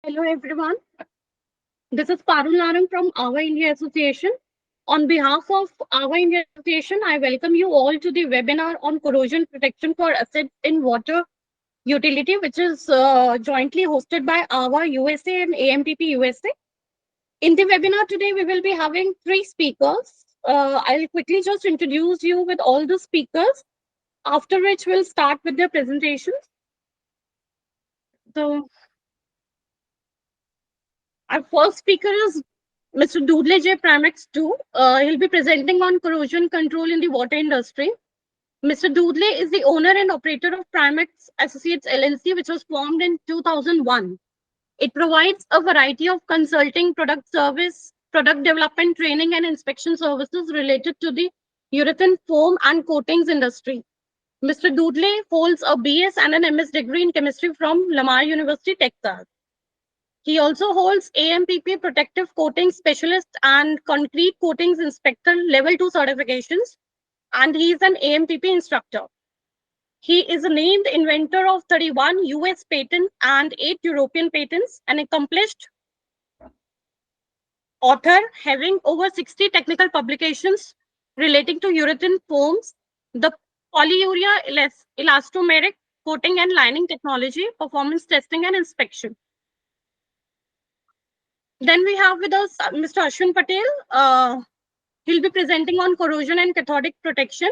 Hello everyone, this is Parul Narang from Our India Association. On behalf of Our India Association, I welcome you all to the webinar on corrosion protection for assets in water utility, which is jointly hosted by AWA USA and AMPP USA. In the webinar today, we will be having three speakers. I'll quickly just introduce you with all the speakers, after which we'll start with their presentations. So our first speaker is Mr. Dudley J. Primex 2. He'll be presenting on corrosion control in the water industry. Mr. Dudley is the owner and operator of Primex Associates LLC, which was formed in 2001. It provides a variety of consulting, product service, product development, training, and inspection services related to the urethane foam and coatings industry. Mr. Dudley holds a BS and an MS degree in chemistry from Lamar University, Texas. He also holds AMPP Protective Coatings Specialist and Concrete Coatings Inspector Level 2 certifications, and he is an AMPP instructor. He is a named inventor of 31 US patents and 8 European patents, an accomplished author having over 60 technical publications relating to urethane foams, the polyurea elastomeric coating and lining technology, performance testing and inspection. Then we have with us Mr. Ashwin Patel. He'll be presenting on corrosion and cathodic protection.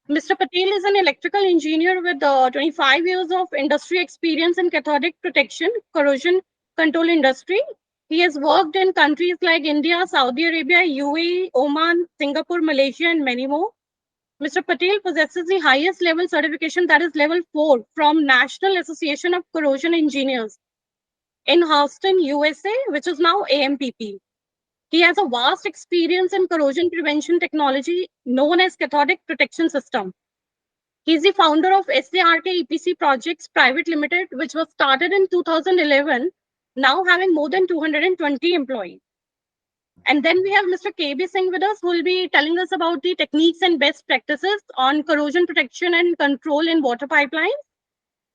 Mr. Patel is an electrical engineer with 25 years of industry experience in cathodic protection, corrosion control industry. He has worked in countries like India, Saudi Arabia, UAE, Oman, Singapore, Malaysia, and many more. Mr. Patel possesses the highest level certification, that is level 4, from National Association of Corrosion Engineers in Houston, USA, which is now AMPP. He has a vast experience in corrosion prevention technology known as Cathodic Protection System. He is the founder of SARK EPC Projects Private Limited, which was started in 2011, now having more than 220 employees. And then we have Mr. KB Singh with us, who will be telling us about the techniques and best practices on corrosion protection and control in water pipelines.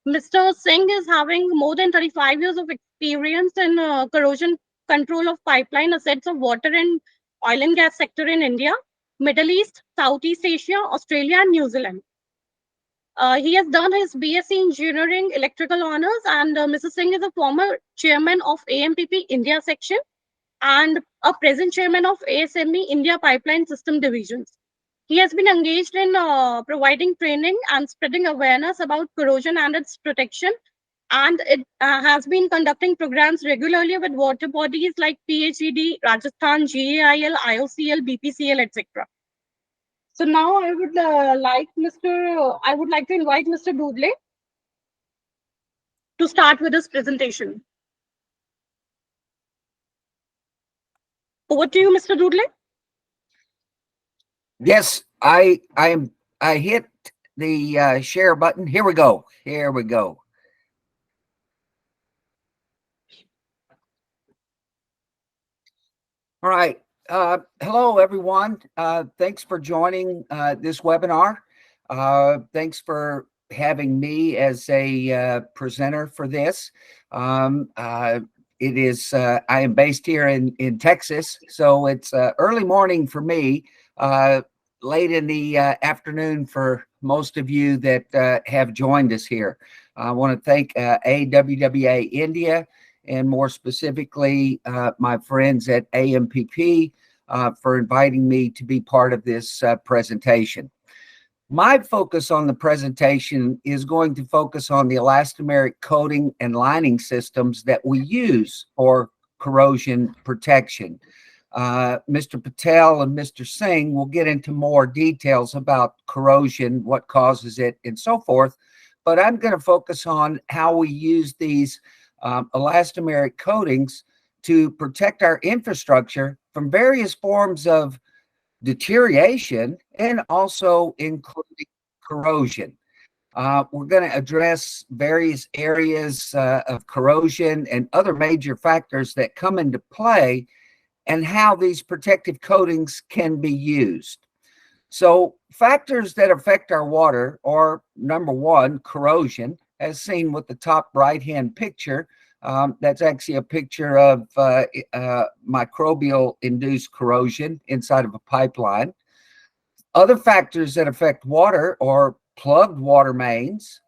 Mr. Singh is having more than 35 years of experience in corrosion control of pipeline assets of water and oil and gas sector in India, Middle East, Southeast Asia, Australia, and New Zealand. He has done his BSc Engineering Electrical Honors, and Mr. Singh is a former chairman of AMPP India section and a present chairman of ASME India Pipeline System Divisions. He has been engaged in providing training and spreading awareness about corrosion and its protection, and it has been conducting programs regularly with water bodies like PHED, Rajasthan, GAIL, IOCL, BPCL, etc. So now I would like to invite Mr. Dudley to start with his presentation. Over to you, Mr. Dudley. Yes, I hit the share button. Here we go. Here we go. All right. Hello, everyone. Thanks for joining this webinar. Thanks for having me as a presenter for this. I am based here in Texas, so it's early morning for me, late in the afternoon for most of you that have joined us here. I want to thank AWWA India, and more specifically, my friends at AMPP for inviting me to be part of this presentation. My focus on the presentation is going to focus on the elastomeric coating and lining systems that we use for corrosion protection. Mr. Patel and Mr. Singh will get into more details about corrosion, what causes it, and so forth. But I'm going to focus on how we use these elastomeric coatings to protect our infrastructure from various forms of deterioration and also including corrosion. We're going to address various areas of corrosion and other major factors that come into play and how these protective coatings can be used. So factors that affect our water are, number one, corrosion, as seen with the top right-hand picture That's actually a picture of microbial-induced corrosion inside of a pipeline. Other factors that affect water are plugged water mains,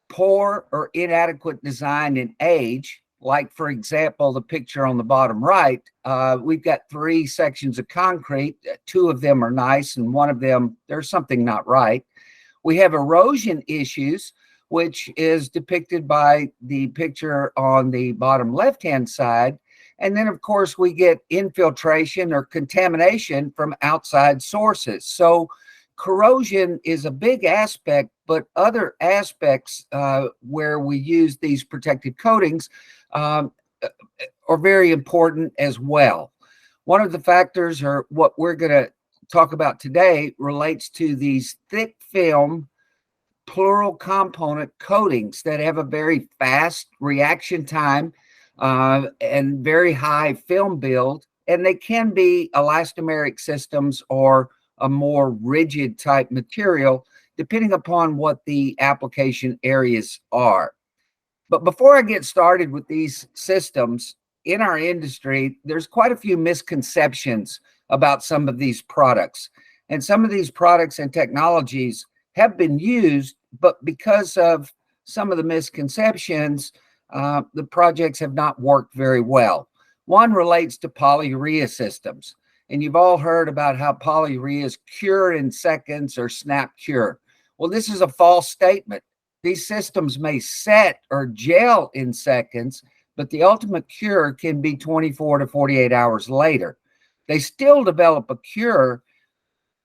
poor or inadequate design and age. Like, for example, the picture on the bottom right, we've got 3 sections of concrete. 2 of them are nice, and 1 of them, there's something not right. We have erosion issues, which is depicted by the picture on the bottom left-hand side. And then, of course, we get infiltration or contamination from outside sources. So corrosion is a big aspect, but other aspects where we use these protected coatings are very important as well. One of the factors, or what we're going to talk about today, relates to these thick film plural component coatings that have a very fast reaction time and very high film build, and they can be elastomeric systems or a more rigid type material, depending upon what the application areas are. But before I get started with these systems, in our industry, there's quite a few misconceptions about some of these products. And some of these products and technologies have been used, but because of some of the misconceptions, the projects have not worked very well. One relates to polyurea systems. And you've all heard about how polyureas cure in seconds or snap cure. Well, this is a false statement. These systems may set or gel in seconds, but the ultimate cure can be 24 to 48 hours later. They still develop a cure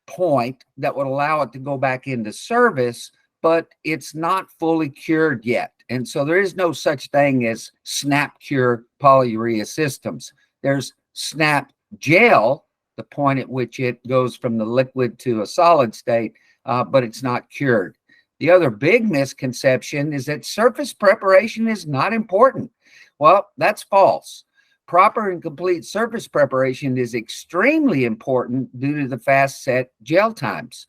point that would allow it to go back into service, but it's not fully cured yet. And so there is no such thing as snap cure polyurea systems. There's snap gel, the point at which it goes from the liquid to a solid state, but it's not cured. The other big misconception is that surface preparation is not important. Well, that's false. Proper and complete surface preparation is extremely important due to the fast set gel times.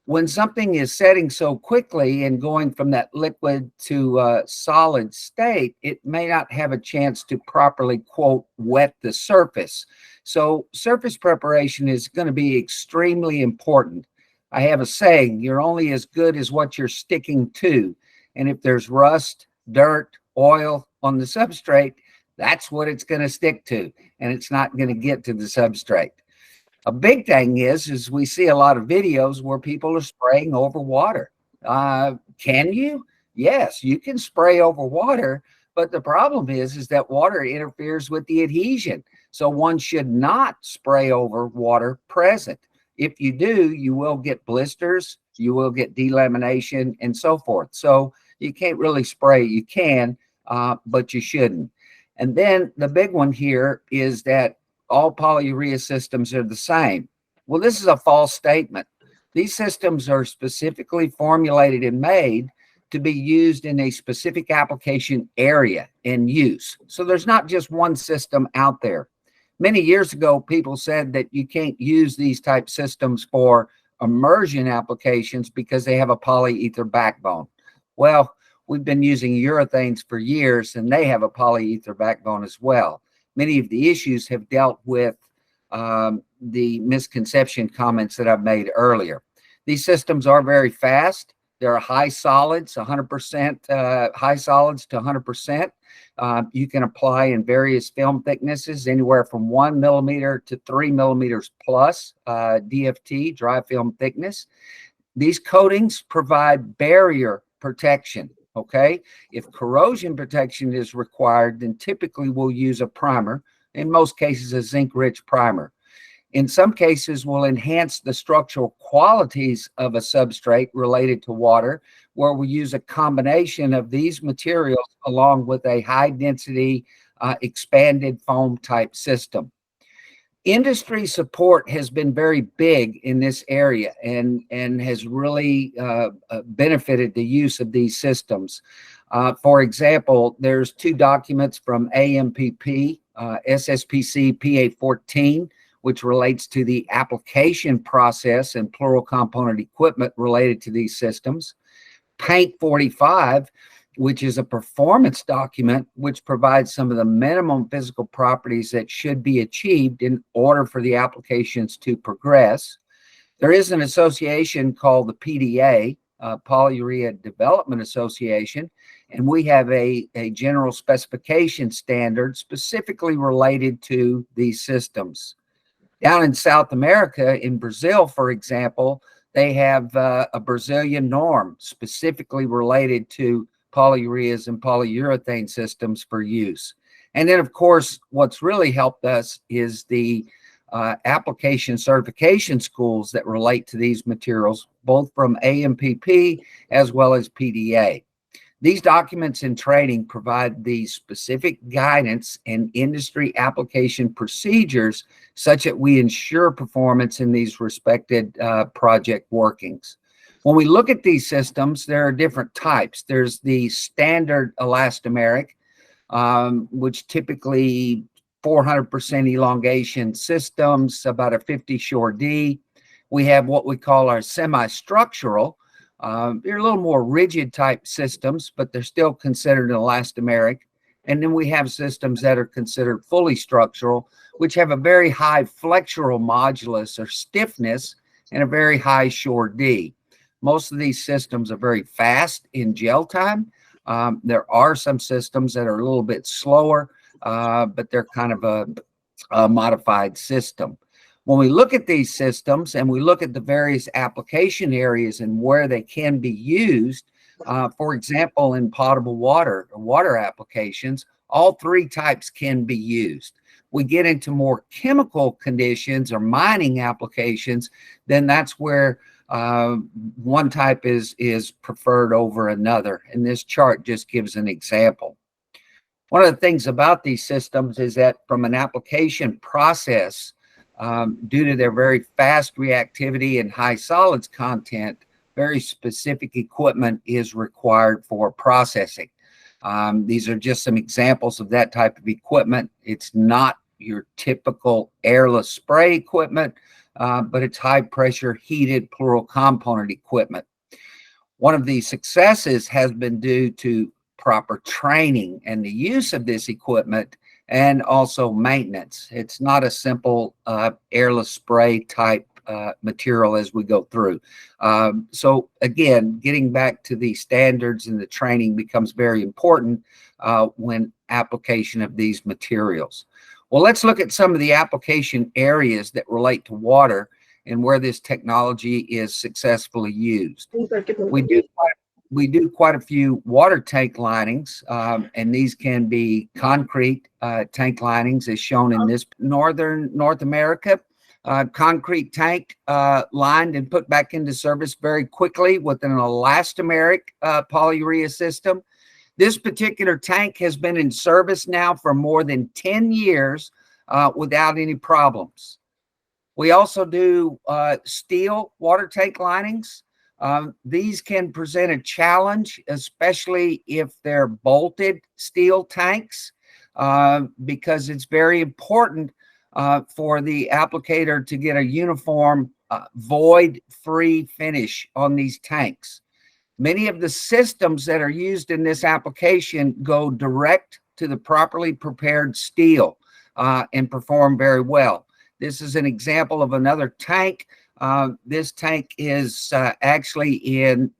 When something is setting so quickly and going from that liquid to a solid state, it may not have a chance to properly, quote, wet the surface. So surface preparation is going to be extremely important. I have a saying, you're only as good as what you're sticking to. And if there's rust, dirt, oil on the substrate, that's what it's going to stick to, and it's not going to get to the substrate. A big thing is we see a lot of videos where people are spraying over water. Can you? Yes, you can spray over water, but the problem is that water interferes with the adhesion. So one should not spray over water present. If you do, you will get blisters, you will get delamination, and so forth. So you can't really spray. You can, but you shouldn't. And then the big one here is that all polyurea systems are the same. Well, this is a false statement. These systems are specifically formulated and made to be used in a specific application area and use. So there's not just one system out there. Many years ago, people said that you can't use these type systems for immersion applications because they have a polyether backbone. Well, we've been using urethanes for years, and they have a polyether backbone as well. Many of the issues have dealt with the misconception comments that I've made earlier. These systems are very fast. There are high solids, 100%, high solids to 100%. You can apply in various film thicknesses, anywhere from 1 millimeter to 3 millimeters plus DFT, dry film thickness. These coatings provide barrier protection. Okay, if corrosion protection is required, then typically we'll use a primer, in most cases a zinc-rich primer. In some cases, we'll enhance the structural qualities of a substrate related to water, where we use a combination of these materials along with a high-density expanded foam type system. Industry support has been very big in this area and has really benefited the use of these systems. For example, there's 2 documents from AMPP, SSPC PA14, which relates to the application process and plural component equipment related to these systems. Paint 45 which is a performance document which provides some of the minimum physical properties that should be achieved in order for the applications to progress. There is an association called the PDA, Polyurea Development Association, and we have a general specification standard specifically related to these systems. Down in South America, in Brazil, for example, they have a Brazilian norm specifically related to polyureas and polyurethane systems for use. And then, of course, what's really helped us is the application certification schools that relate to these materials, both from AMPP as well as PDA. These documents and training provide the specific guidance and industry application procedures such that we ensure performance in these respected project workings. When we look at these systems, there are different types. There's the standard elastomeric, which typically 400% elongation systems, about a 50 shore D. We have what we call our semi-structural. They're a little more rigid type systems, but they're still considered an elastomeric. And then we have systems that are considered fully structural, which have a very high flexural modulus or stiffness and a very high shore D. Most of these systems are very fast in gel time. There are some systems that are a little bit slower, but they're kind of a modified system. When we look at these systems and we look at the various application areas and where they can be used, for example, in potable water or water applications, all three types can be used. We get into more chemical conditions or mining applications, then that's where one type is preferred over another. And this chart just gives an example. One of the things about these systems is that from an application process, due to their very fast reactivity and high solids content, very specific equipment is required for processing. These are just some examples of that type of equipment. It's not your typical airless spray equipment, but it's high pressure heated plural component equipment. One of the successes has been due to proper training and the use of this equipment and also maintenance. It's not a simple airless spray type material as we go through. So again, getting back to the standards and the training becomes very important when application of these materials. Well, let's look at some of the application areas that relate to water and where this technology is successfully used. We do quite a few water tank linings, and these can be concrete tank linings as shown in this northern North America. Concrete tank lined and put back into service very quickly with an elastomeric polyurea system. This particular tank has been in service now for more than 10 years without any problems. We also do steel water tank linings. These can present a challenge, especially if they're bolted steel tanks, because it's very important for the applicator to get a uniform void-free finish on these tanks. Many of the systems that are used in this application go direct to the properly prepared steel and perform very well. This is an example of another tank. This tank is actually in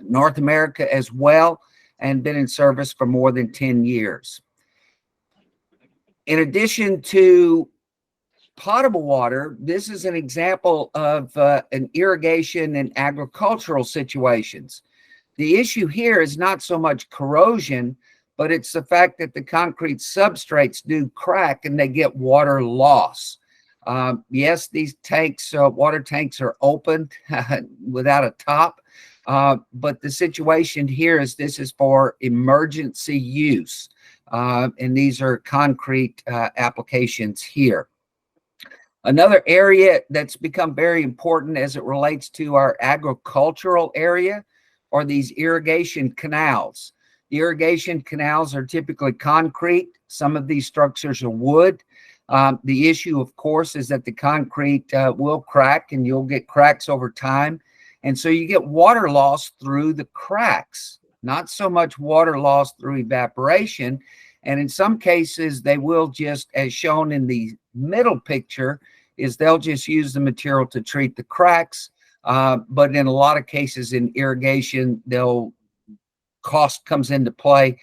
North America as well and been in service for more than 10 years. In addition to potable water, this is an example of an irrigation and agricultural situations. The issue here is not so much corrosion, but it's the fact that the concrete substrates do crack and they get water loss. Yes, these tanks, water tanks are open without a top, but the situation here is this is for emergency use, and these are concrete applications here. Another area that's become very important as it relates to our agricultural area are these irrigation canals. The irrigation canals are typically concrete. Some of these structures are wood. The issue, of course, is that the concrete will crack and you'll get cracks over time. And so you get water loss through the cracks. not so much water loss through evaporation. And in some cases, they will just, as shown in the middle picture, is they'll just use the material to treat the cracks. But in a lot of cases in irrigation, cost comes into play.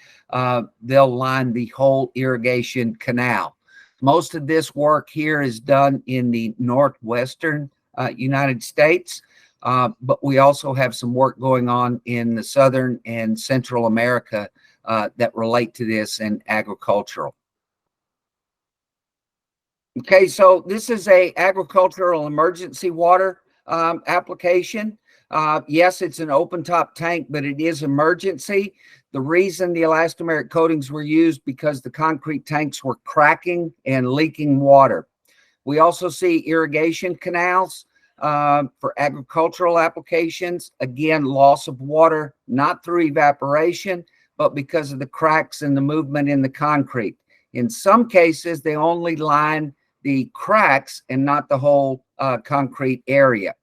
They'll line the whole irrigation canal. Most of this work here is done in the northwestern United States, but we also have some work going on in the southern and Central America that relate to this in agricultural. Okay, so this is a agricultural emergency water application. Yes, it's an open top tank, but it is emergency. The reason the elastomeric coatings were used because the concrete tanks were cracking and leaking water. We also see irrigation canals for agricultural applications. Again, loss of water, not through evaporation, but because of the cracks and the movement in the concrete. In some cases, they only line the cracks and not the whole concrete area.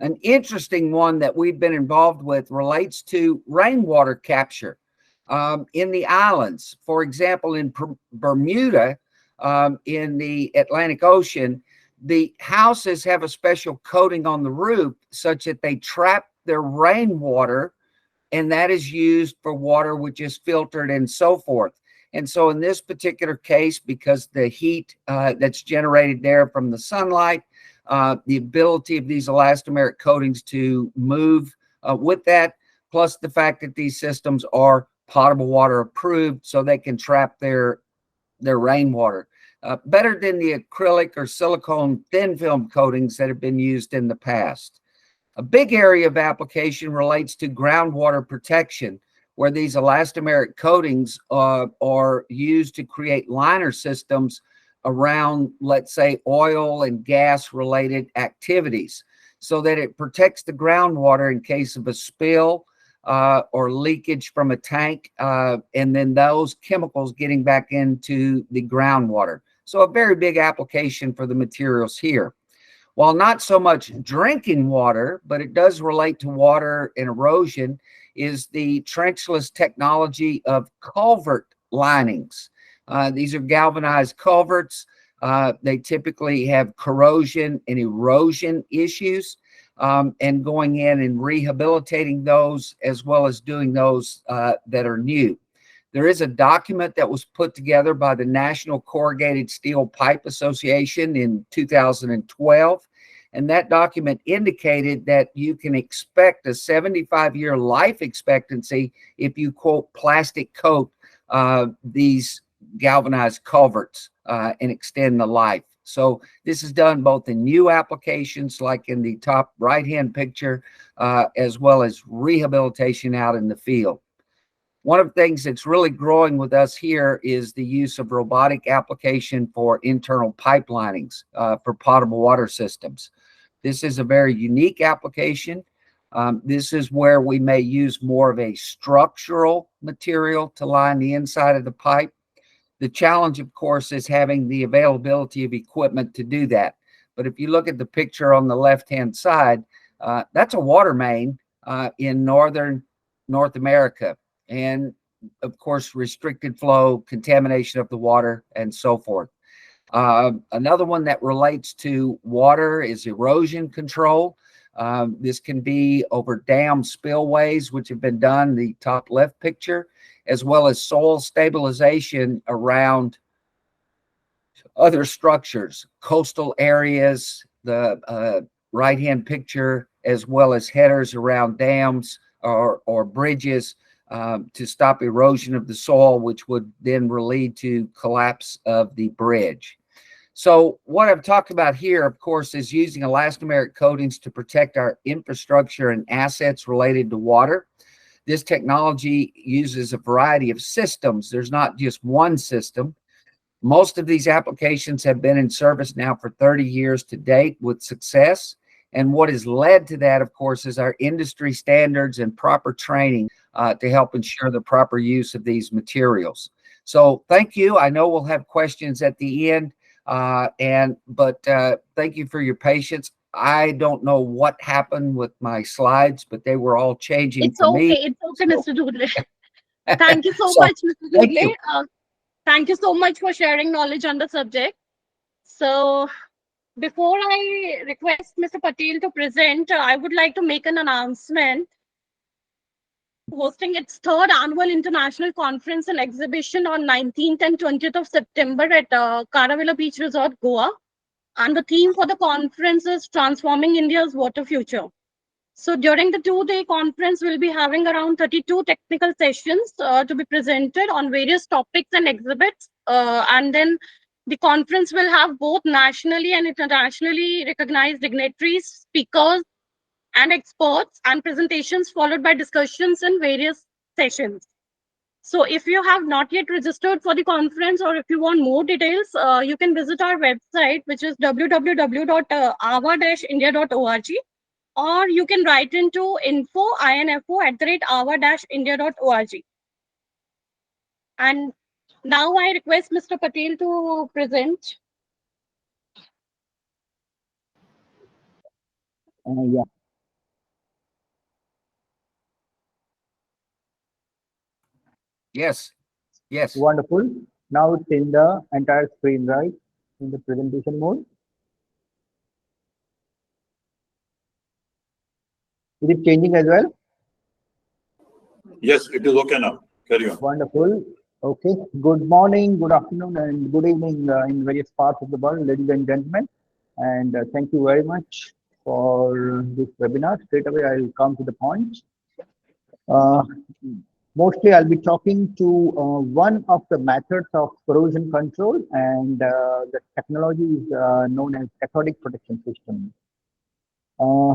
An interesting one that we've been involved with relates to rainwater capture in the islands. For example, in Bermuda, in the Atlantic Ocean, the houses have a special coating on the roof such that they trap their rainwater, and that is used for water which is filtered and so forth. And so in this particular case, because the heat that's generated there from the sunlight, the ability of these elastomeric coatings to move with that, plus the fact that these systems are potable water approved, so they can trap their rainwater. Better than the acrylic or silicone thin film coatings that have been used in the past. A big area of application relates to groundwater protection, where these elastomeric coatings are used to create liner systems around, let's say, oil and gas related activities, so that it protects the groundwater in case of a spill or leakage from a tank, and then those chemicals getting back into the groundwater. So a very big application for the materials here. While not so much drinking water, but it does relate to water and erosion, is the trenchless technology of culvert linings. These are galvanized culverts. They typically have corrosion and erosion issues, and going in and rehabilitating those, as well as doing those that are new. There is a document that was put together by the National Corrugated Steel Pipe Association in 2012. And that document indicated that you can expect a 75-year life expectancy if you, quote, plastic coat these galvanized culverts and extend the life. So this is done both in new applications, like in the top right-hand picture, as well as rehabilitation out in the field. One of the things that's really growing with us here is the use of robotic application for internal pipelinings for potable water systems. This is a very unique application. This is where we may use more of a structural material to line the inside of the pipe. The challenge, of course, is having the availability of equipment to do that. But if you look at the picture on the left-hand side, that's a water main in northern North America. And of course, restricted flow, contamination of the water, and so forth. Another one that relates to water is erosion control. This can be over dam spillways, which have been done, the top left picture, as well as soil stabilization around other structures, coastal areas, the right-hand picture, as well as headers around dams or bridges, to stop erosion of the soil, which would then lead to collapse of the bridge. So what I've talked about here, of course, is using elastomeric coatings to protect our infrastructure and assets related to water. This technology uses a variety of systems. There's not just one system. Most of these applications have been in service now for 30 years to date with success. And what has led to that, of course, is our industry standards and proper training to help ensure the proper use of these materials. So thank you. I know we'll have questions at the end, but thank you for your patience. I don't know what happened with my slides, but they were all changing It's for me. okay. It's okay, So, Mr. Doodle. Thank you so so much, Mr. thank Doodle. you. Thank you so much for sharing knowledge on the subject. So, before I request Mr. Patel to present, I would like to make an announcement. Hosting its third annual international conference and exhibition on 19th and 20th of September at Karavilla Beach Resort, Goa. And the theme for the conference is Transforming India's Water Future. So during the 2-day conference, we'll be having around 32 technical sessions to be presented on various topics and exhibits. And then the conference will have both nationally and internationally recognized dignitaries, speakers, and experts, and presentations followed by discussions in various sessions. So if you have not yet registered for the conference or if you want more details, you can visit our website, which is www.ava-india.org, or you can write into info@ava-india.org. And now I request Mr. Patel to present. Yeah, Yes, yes. wonderful. Now it's in the entire screen, right? In the presentation mode. Is it changing as well? Yes, it is okay now. Carry on. Wonderful. Okay. Good morning, good afternoon, and good evening in various parts of the world, ladies and gentlemen. And thank you very much for this webinar. Straight away, I'll come to the point. Uh, Mostly, I'll be talking to one of the methods of corrosion control, and the technology is known as cathodic protection system. Uh,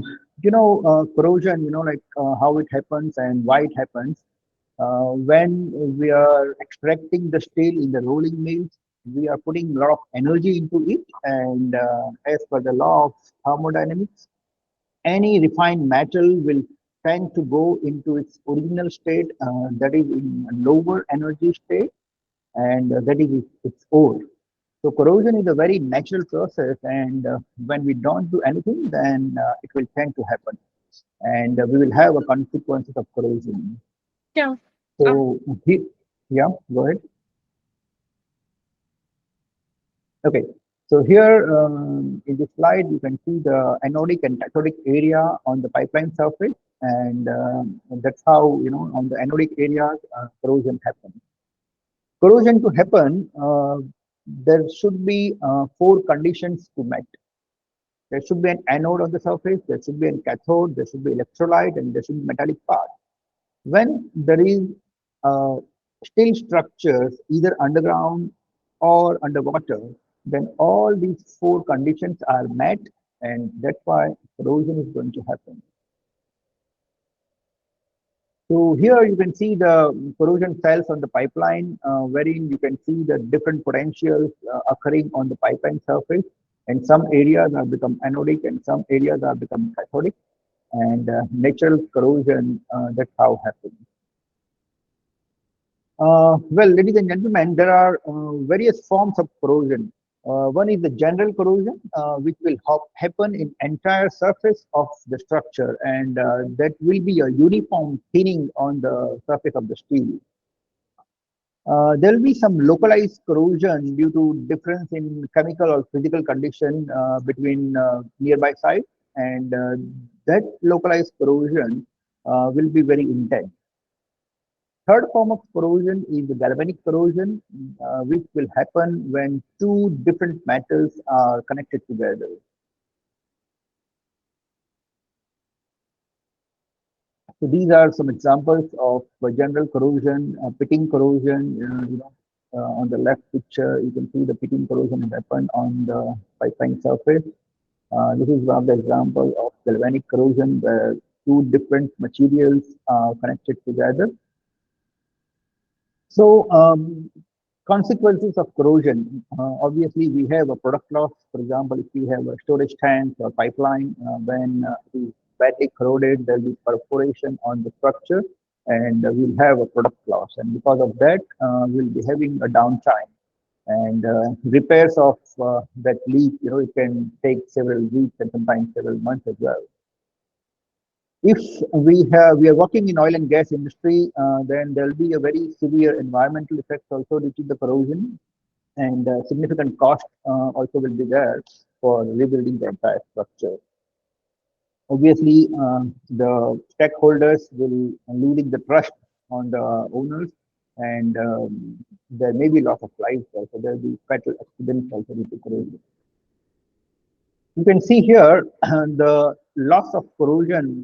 corrosion, like how it happens and why it happens. When we are extracting the steel in the rolling mills, we are putting a lot of energy into it, and as per the law of thermodynamics, any refined metal will tend to go into its original state, that is in a lower energy state, and that is its ore. So corrosion is a very natural process, and when we don't do anything, then it will tend to happen, and we will have a consequences of corrosion. Yeah. So, yeah, go ahead. Okay. So here in this slide, you can see the anodic and cathodic area on the pipeline surface, and that's how on the anodic areas corrosion happens. Corrosion to happen, there should be four conditions to met. There should be an anode on the surface, there should be a cathode, there should be electrolyte, and there should be metallic part. When there is steel structures either underground or underwater, then all these four conditions are met, and that's why corrosion is going to happen. So here you can see the corrosion cells on the pipeline, wherein you can see the different potentials occurring on the pipeline surface, and some areas are become anodic and some areas are become cathodic, and natural corrosion, that's how happens. Well, ladies and gentlemen, there are various forms of corrosion. One is the general corrosion, which will happen in entire surface of the structure, and that will be a uniform thinning on the surface of the steel. There will be some localized corrosion due to difference in chemical or physical condition between nearby sites, and that localized corrosion will be very intense. Third form of corrosion is the galvanic corrosion, which will happen when two different metals are connected together. So these are some examples of general corrosion, pitting corrosion. On the left picture, you can see the pitting corrosion happen on the pipeline surface. This is one of the examples of galvanic corrosion where two different materials are connected together. So consequences of corrosion. Obviously, we have a product loss. For example, if we have a storage tank or pipeline, when it is badly corroded, there will be perforation on the structure, and we'll have a product loss. And because of that, we'll be having a downtime. And repairs of that leak, it can take several weeks and sometimes several months as well. If we are working in oil and gas industry, then there will be a very severe environmental effects also due to the corrosion, and significant cost also will be there for rebuilding the entire structure. Obviously, the stakeholders will losing the trust on the owners, and there may be loss of lives also. There will be fatal accidents also due to corrosion. You can see here the loss of corrosion,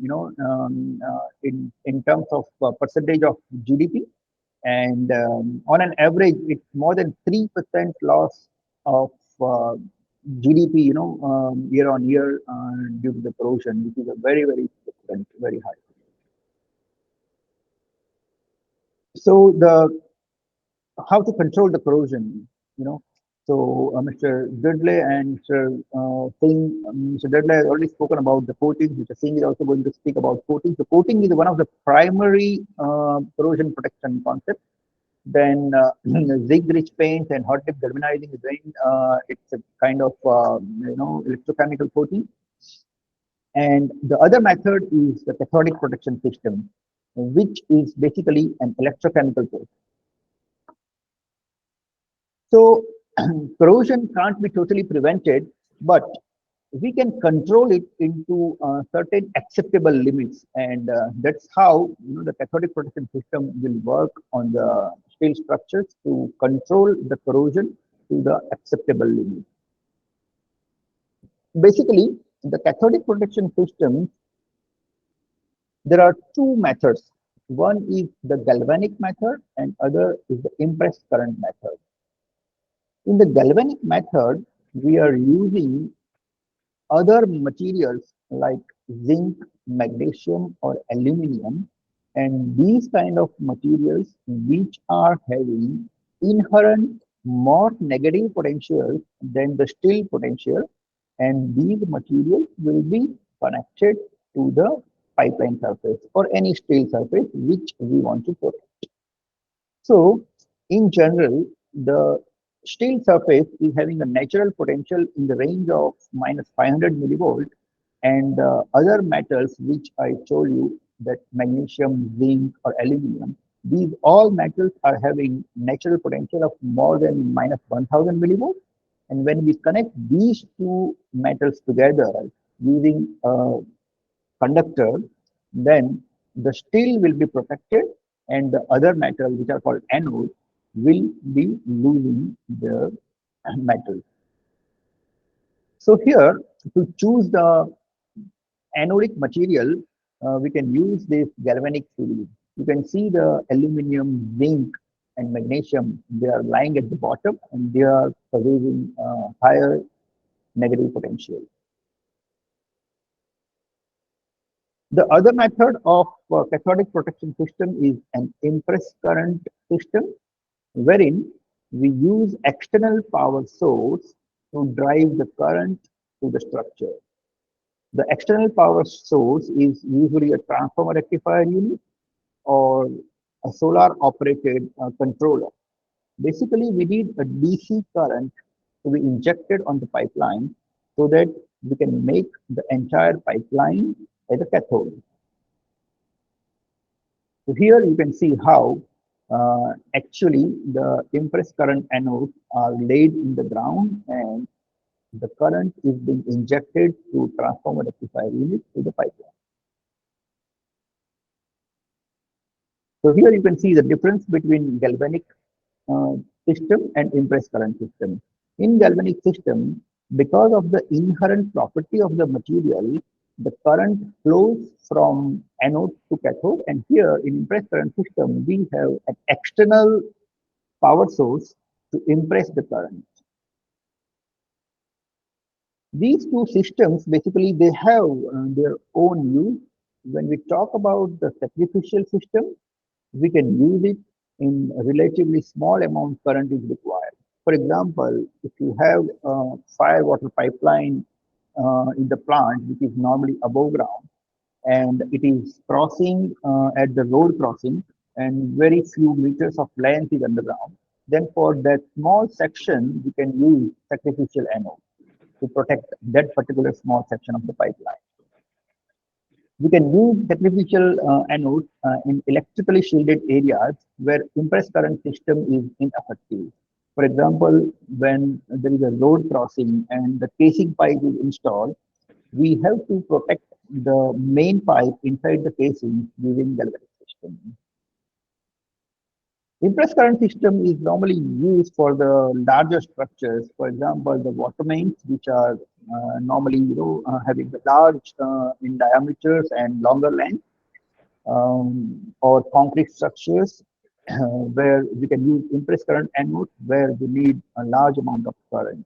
in terms of percentage of GDP, and on an average, it's more than 3% loss of GDP, year on year due to the corrosion, which is a very, very significant, very high. So how to control the corrosion, So Mr. Dudley and Mr. Singh, Mr. Dudley has already spoken about the coating. Mr. Singh is also going to speak about coating. So coating is one of the primary corrosion protection concepts. Then zinc-rich paint and hot dip galvanizing is it's a kind of electrochemical coating. And the other method is the cathodic protection system, which is basically an electrochemical coat. So corrosion can't be totally prevented, but we can control it into certain acceptable limits, and that's how the cathodic protection system will work on the steel structures to control the corrosion to the acceptable limit. Basically, the cathodic protection system, there are two methods. One is the galvanic method, and other is the impressed current method. In the galvanic method, we are using other materials like zinc, magnesium, or aluminum, and these kind of materials which are having inherent more negative potential than the steel potential, and these materials will be connected to the pipeline surface or any steel surface which we want to protect. So in general, the steel surface is having a natural potential in the range of minus 500 millivolt, and other metals which I told you, that magnesium, zinc, or aluminum, these all metals are having natural potential of more than minus 1000 millivolt. And when we connect these two metals together using a conductor, then the steel will be protected, and the other metals, which are called anodes, will be losing their metal. So here, to choose the anodic material, we can use this galvanic series. You can see the aluminum, zinc, and magnesium, they are lying at the bottom, and they are producing higher negative potential. The other method of cathodic protection system is an impressed current system, wherein we use external power source to drive the current to the structure. The external power source is usually a transformer rectifier unit or a solar operated controller. Basically, we need a DC current to be injected on the pipeline so that we can make the entire pipeline as a cathode. So here you can see how actually the impressed current anodes are laid in the ground, and the current is being injected through transformer rectifier unit to the pipeline. So here you can see the difference between galvanic system and impressed current system. In galvanic system, because of the inherent property of the material, the current flows from anode to cathode, and here in impressed current system, we have an external power source to impress the current. These two systems, basically, they have their own use. When we talk about the sacrificial system, we can use it in a relatively small amount current is required. For example, if you have a fire water pipeline in the plant, which is normally above ground, and it is crossing at the road crossing, and very few meters of length is underground, then for that small section, we can use sacrificial anode to protect that particular small section of the pipeline. We can use sacrificial anodes in electrically shielded areas where impressed current system is ineffective. For example, when there is a road crossing and the casing pipe is installed, we have to protect the main pipe inside the casing using galvanic system. Impressed current system is normally used for the larger structures. For example, the water mains, which are normally having the large in diameters and longer length, or concrete structures where we can use impressed current anodes where we need a large amount of current.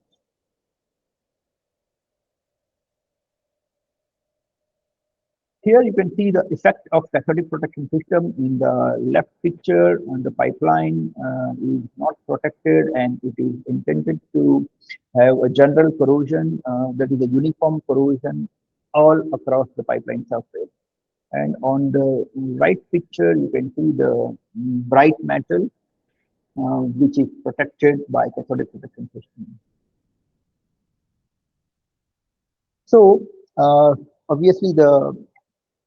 Here you can see the effect of cathodic protection system in the left picture. And the pipeline is not protected and it is intended to have a general corrosion, that is a uniform corrosion all across the pipeline surface. And on the right picture, you can see the bright metal, which is protected by cathodic protection system. So obviously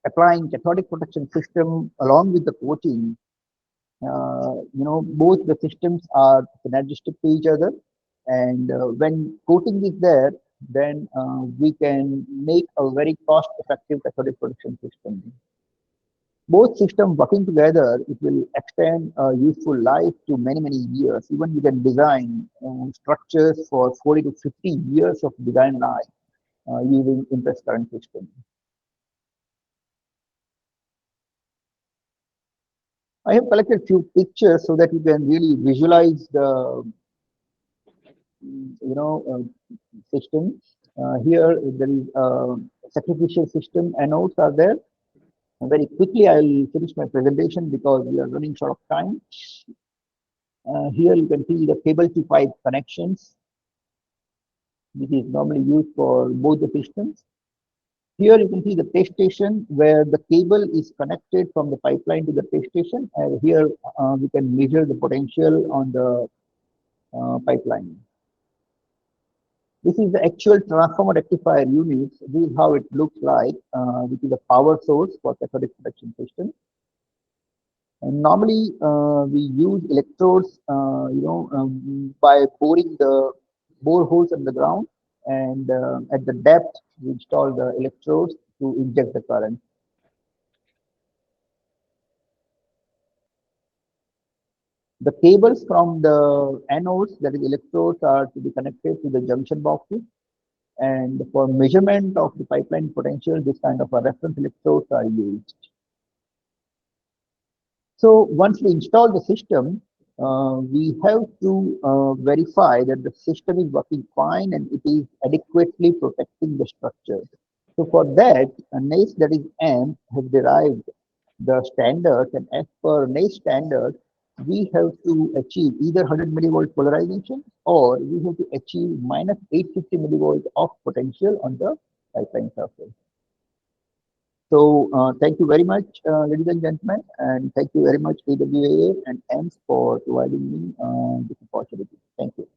applying cathodic protection system along with the coating, both the systems are synergistic to each other. And when coating is there, then we can make a very cost-effective cathodic protection system. Both systems working together, it will extend a useful life to many, many years. Even we can design structures for 40 to 50 years of design life using impressed current system. I have collected few pictures so that you can really visualize the system. Here there is a sacrificial system anodes are there. And very quickly I'll finish my presentation because we are running short of time. Here you can see the cable to pipe connections, which is normally used for both the systems. Here you can see the test station where the cable is connected from the pipeline to the test station. And here we can measure the potential on the pipeline. This is the actual transformer rectifier unit. This is how it looks like, which is a power source for cathodic protection system. And normally we use electrodes, by boring the bore holes in the ground, and at the depth we install the electrodes to inject the current. The cables from the anodes, that is electrodes, are to be connected to the junction boxes. And for measurement of the pipeline potential, this kind of a reference electrodes are used. So once we install the system, we have to verify that the system is working fine and it is adequately protecting the structure. So for that, NACE, that is AMP, has derived the standards, and as per NACE standard, we have to achieve either 100 millivolt polarization or we have to achieve minus 850 millivolts of potential on the pipeline surface. So thank you very much, ladies and gentlemen, and thank you very much AWA and AMS for providing me this opportunity. Thank you.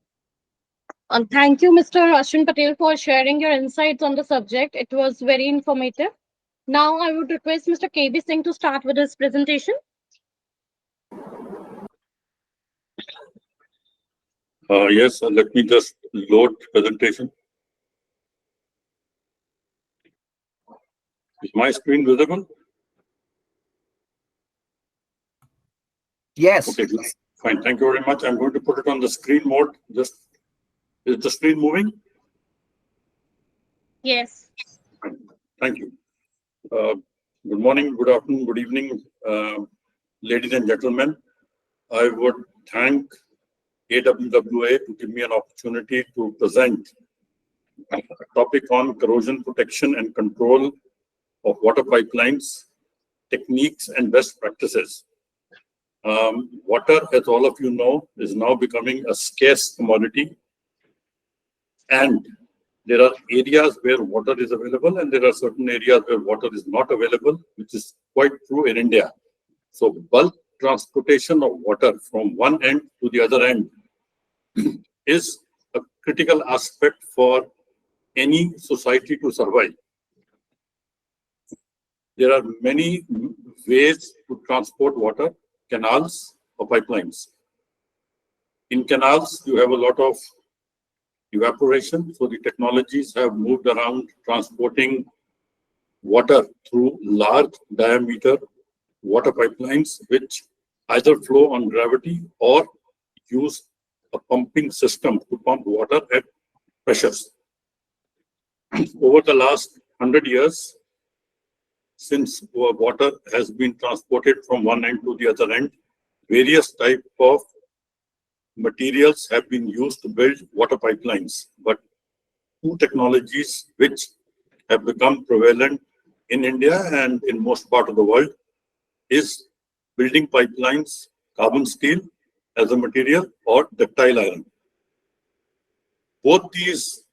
Thank you, Mr. Ashwin Patel, for sharing your insights on the subject. It was very informative. Now I would request Mr. KB Singh to start with his presentation. Yes, let me just load presentation. Is my screen visible? Yes. Okay, fine. Thank you very much. I'm going to put it on the screen mode. Just, is the screen moving? Yes. Fine. Thank you. Good morning, good afternoon, good evening, ladies and gentlemen. I would thank AWWA to give me an opportunity to present a topic on corrosion protection and control of water pipelines, techniques and best practices. Water, as all of you know, is now becoming a scarce commodity, and there are areas where water is available and there are certain areas where water is not available, which is quite true in India. So bulk transportation of water from one end to the other end is a critical aspect for any society to survive. There are many ways to transport water, canals or pipelines. In canals, you have a lot of evaporation, so the technologies have moved around transporting water through large diameter water pipelines, which either flow on gravity or use a pumping system to pump water at pressures. Over the last 100 years, since water has been transported from one end to the other end, various types of materials have been used to build water pipelines. But two technologies which have become prevalent in India and in most part of the world is building pipelines, carbon steel as a material or ductile iron. Both these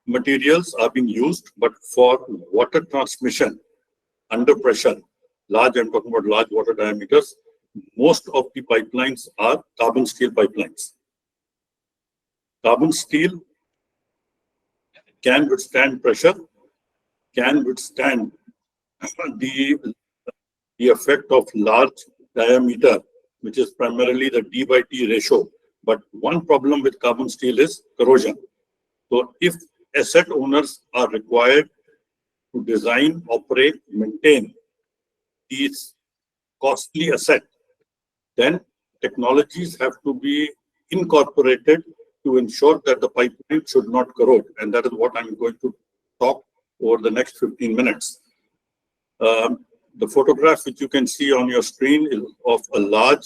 materials are being used, but for water transmission under pressure, large, I'm talking about large water diameters, most of the pipelines are carbon steel pipelines. Carbon steel can withstand pressure, can withstand the effect of large diameter, which is primarily the D/T ratio. But one problem with carbon steel is corrosion. So if asset owners are required to design, operate, maintain these costly assets, then technologies have to be incorporated to ensure that the pipeline should not corrode. And that is what I'm going to talk over the next 15 minutes. The photograph which you can see on your screen is of a large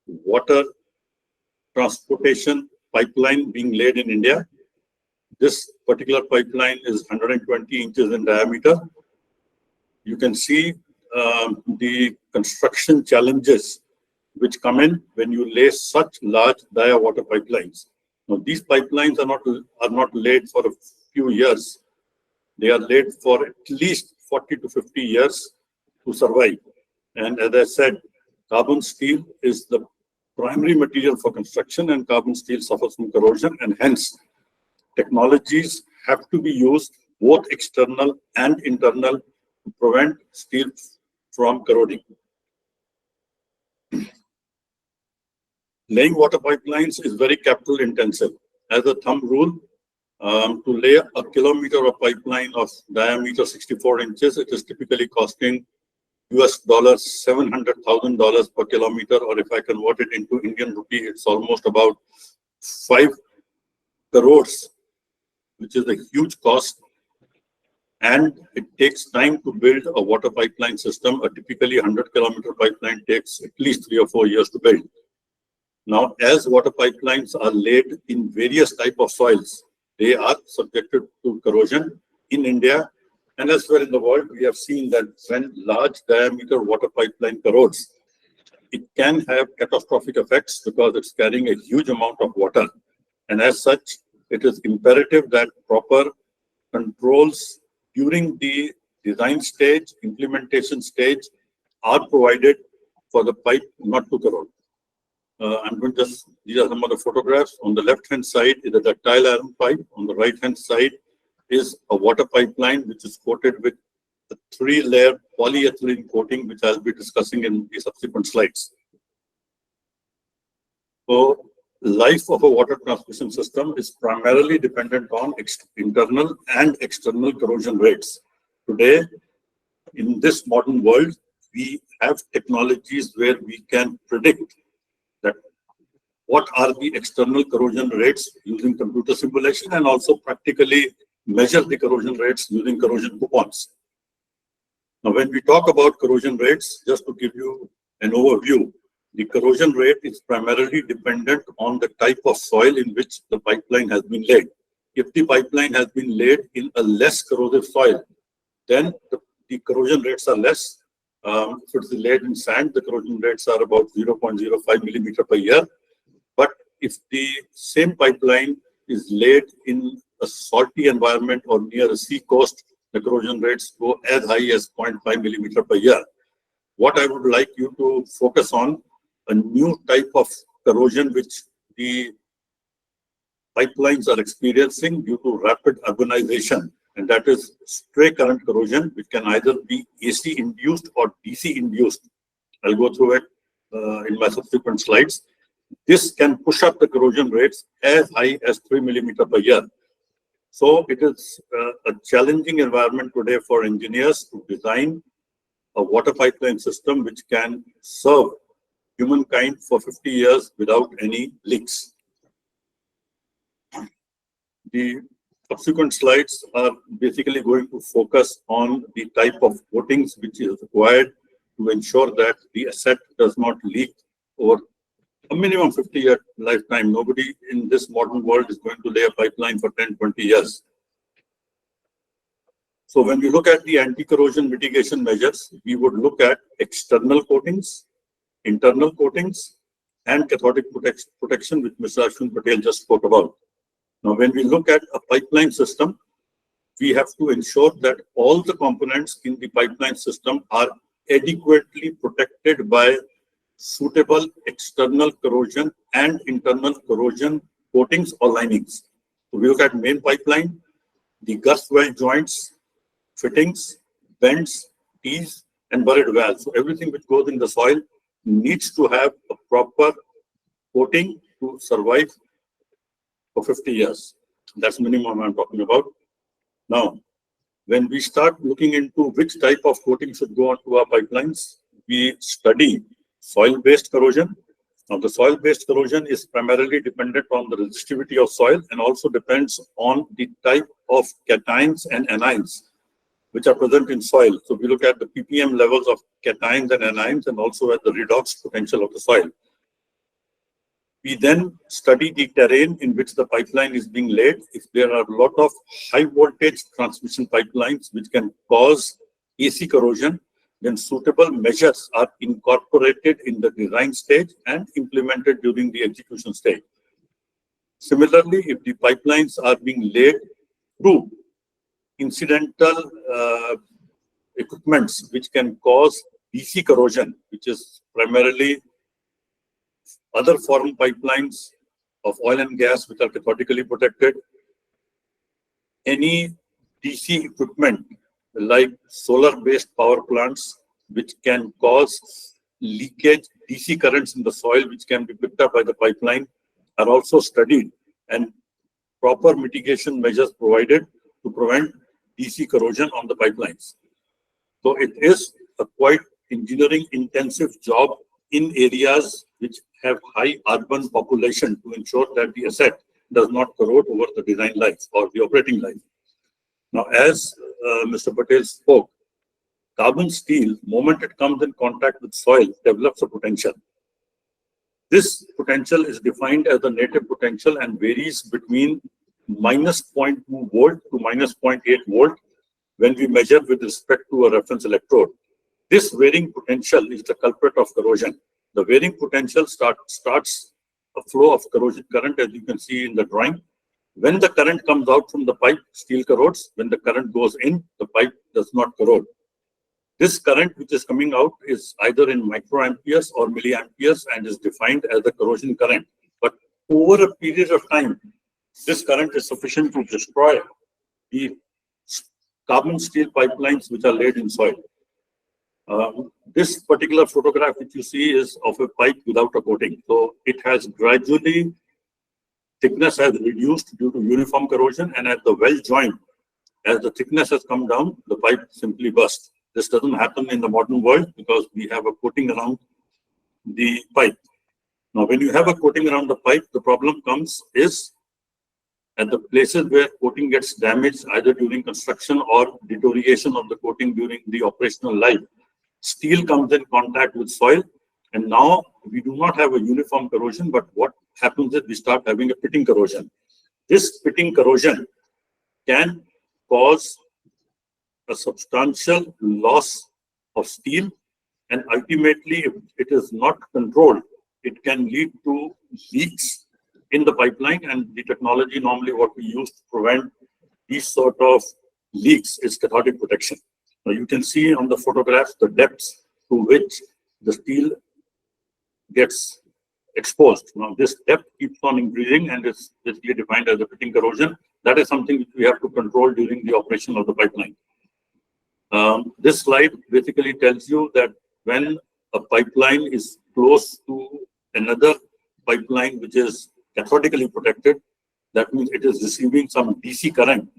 water transportation pipeline being laid in India. This particular pipeline is 120 inches in diameter. You can see the construction challenges which come in when you lay such large dia water pipelines. Now, these pipelines are not laid for a few years. They are laid for at least 40 to 50 years to survive. And as I said, carbon steel is the primary material for construction, and carbon steel suffers from corrosion, and hence technologies have to be used, both external and internal, to prevent steel from corroding. Laying water pipelines is very capital intensive. As a thumb rule, to lay a kilometer of pipeline of diameter 64 inches, it is typically costing US $700,000 per kilometer, or if I convert it into Indian rupee, it's almost about 5 crores, which is a huge cost. And it takes time to build a water pipeline system. A typically 100-kilometer pipeline takes at least 3 or 4 years to build. Now, as water pipelines are laid in various types of soils, they are subjected to corrosion. In India and elsewhere in the world, we have seen that when large diameter water pipeline corrodes, it can have catastrophic effects because it's carrying a huge amount of water. And as such, it is imperative that proper controls during the design stage, implementation stage are provided for the pipe not to corrode. I'm going to just, these are some of the photographs. On the left-hand side is a ductile iron pipe. On the right-hand side is a water pipeline which is coated with a 3-layer polyethylene coating, which I'll be discussing in the subsequent slides. So, life of a water transmission system is primarily dependent on internal and external corrosion rates. Today, in this modern world, we have technologies where we can predict that what are the external corrosion rates using computer simulation, and also practically measure the corrosion rates using corrosion coupons. Now, when we talk about corrosion rates, just to give you an overview, the corrosion rate is primarily dependent on the type of soil in which the pipeline has been laid. If the pipeline has been laid in a less corrosive soil, then the corrosion rates are less. If it's laid in sand, the corrosion rates are about 0.05 millimeter per year. But if the same pipeline is laid in a salty environment or near a sea coast, the corrosion rates go as high as 0.5 millimeter per year. What I would like you to focus on, a new type of corrosion which the pipelines are experiencing due to rapid urbanization, and that is stray current corrosion, which can either be AC induced or DC induced. I'll go through it in my subsequent slides. This can push up the corrosion rates as high as 3 millimeter per year. So it is a challenging environment today for engineers to design a water pipeline system which can serve humankind for 50 years without any leaks. The subsequent slides are basically going to focus on the type of coatings which is required to ensure that the asset does not leak over a minimum 50-year lifetime. Nobody in this modern world is going to lay a pipeline for 10, 20 years. So when we look at the anti-corrosion mitigation measures, we would look at external coatings, internal coatings, and cathodic protection, which Mr. Ashwin Patel just spoke about. Now, when we look at a pipeline system, we have to ensure that all the components in the pipeline system are adequately protected by suitable external corrosion and internal corrosion coatings or linings. So we look at main pipeline, the gust weld joints, fittings, bends, tees, and buried valves. So everything which goes in the soil needs to have a proper coating to survive for 50 years. That's minimum I'm talking about. Now, when we start looking into which type of coating should go onto our pipelines, we study soil-based corrosion. Now, the soil-based corrosion is primarily dependent on the resistivity of soil and also depends on the type of cations and anions which are present in soil. So we look at the ppm levels of cations and anions and also at the redox potential of the soil. We then study the terrain in which the pipeline is being laid. If there are a lot of high voltage transmission pipelines which can cause AC corrosion, then suitable measures are incorporated in the design stage and implemented during the execution stage. Similarly, if the pipelines are being laid through incidental equipments which can cause DC corrosion, which is primarily other foreign pipelines of oil and gas which are cathodically protected, any DC equipment like solar-based power plants which can cause leakage, DC currents in the soil which can be picked up by the pipeline are also studied and proper mitigation measures provided to prevent DC corrosion on the pipelines. So it is a quite engineering intensive job in areas which have high urban population to ensure that the asset does not corrode over the design life or the operating life. Now, as Mr. Patel spoke, carbon steel, moment it comes in contact with soil, develops a potential. This potential is defined as the native potential and varies between minus 0.2 volt to minus 0.8 volt when we measure with respect to a reference electrode. This varying potential is the culprit of corrosion. The varying potential starts a flow of corrosion current, as you can see in the drawing. When the current comes out from the pipe, steel corrodes. When the current goes in, the pipe does not corrode. This current which is coming out is either in microamperes or milliamperes and is defined as the corrosion current. But over a period of time, this current is sufficient to destroy the carbon steel pipelines which are laid in soil. This particular photograph which you see is of a pipe without a coating. So it has gradually, thickness has reduced due to uniform corrosion, and at the well joint, as the thickness has come down, the pipe simply bursts. This doesn't happen in the modern world because we have a coating around the pipe. Now, when you have a coating around the pipe, the problem comes is at the places where coating gets damaged, either during construction or deterioration of the coating during the operational life. Steel comes in contact with soil, and now we do not have a uniform corrosion, but what happens is we start having a pitting corrosion. This pitting corrosion can cause a substantial loss of steel, and ultimately, if it is not controlled, it can lead to leaks in the pipeline. And the technology normally what we use to prevent these sort of leaks is cathodic protection. Now you can see on the photographs the depths to which the steel gets exposed. Now, this depth keeps on increasing and is basically defined as a pitting corrosion. That is something which we have to control during the operation of the pipeline. This slide basically tells you that when a pipeline is close to another pipeline which is cathodically protected, that means it is receiving some DC current.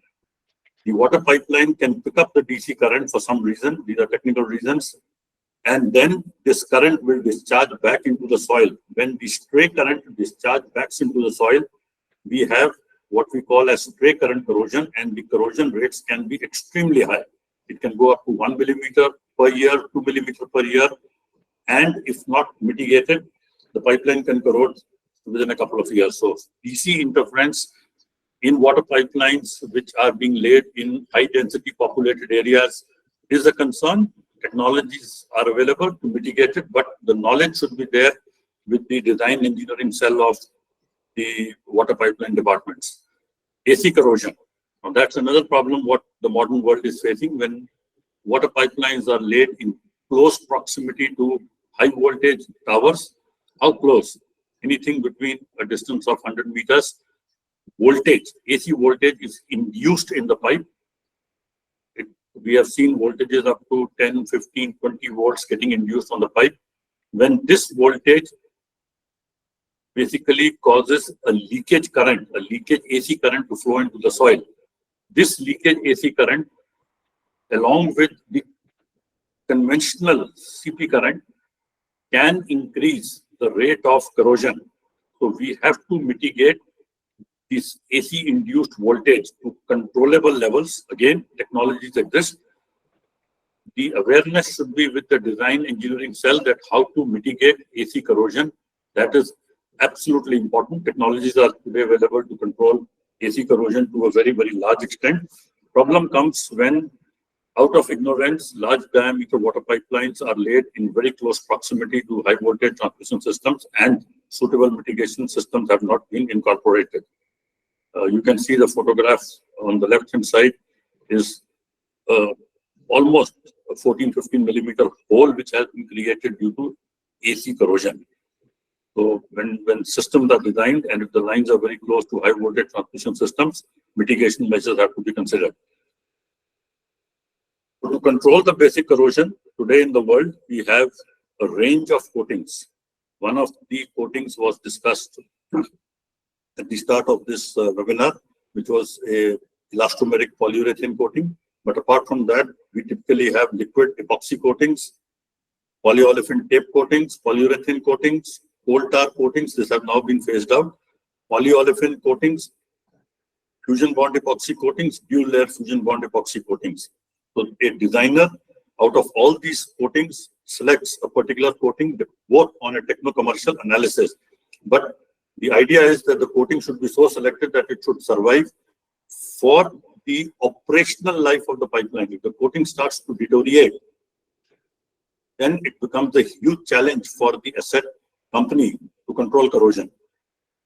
The water pipeline can pick up the DC current for some reason, these are technical reasons, and then this current will discharge back into the soil. When the stray current discharges back into the soil, we have what we call as stray current corrosion, and the corrosion rates can be extremely high. It can go up to 1 millimeter per year, 2 millimeter per year, and if not mitigated, the pipeline can corrode within a couple of years. So DC interference in water pipelines which are being laid in high density populated areas is a concern. Technologies are available to mitigate it, but the knowledge should be there with the design engineering cell of the water pipeline departments. AC corrosion. Now that's another problem what the modern world is facing when water pipelines are laid in close proximity to high voltage towers. How close? Anything between a distance of 100 meters. Voltage, AC voltage is induced in the pipe. We have seen voltages up to 10, 15, 20 volts getting induced on the pipe. When this voltage basically causes a leakage current, a leakage AC current to flow into the soil. This leakage AC current, along with the conventional CP current, can increase the rate of corrosion. So we have to mitigate this AC induced voltage to controllable levels. Again, technologies exist. The awareness should be with the design engineering cell that how to mitigate AC corrosion. That is absolutely important. Technologies are today available to control AC corrosion to a very, very large extent. Problem comes when, out of ignorance, large diameter water pipelines are laid in very close proximity to high voltage transmission systems and suitable mitigation systems have not been incorporated. You can see the photograph on the left hand side is almost a 14-15 millimeter hole which has been created due to AC corrosion. So when systems are designed and if the lines are very close to high voltage transmission systems, mitigation measures have to be considered. So to control the basic corrosion, today in the world, we have a range of coatings. One of the coatings was discussed at the start of this webinar, which was a elastomeric polyurethane coating. But apart from that, we typically have liquid epoxy coatings, polyolefin tape coatings, polyurethane coatings, coal tar coatings. These have now been phased out. Polyolefin coatings, fusion bond epoxy coatings, dual layer fusion bond epoxy coatings. So a designer out of all these coatings selects a particular coating both on a techno-commercial analysis. But the idea is that the coating should be so selected that it should survive for the operational life of the pipeline. If the coating starts to deteriorate, then it becomes a huge challenge for the asset company to control corrosion.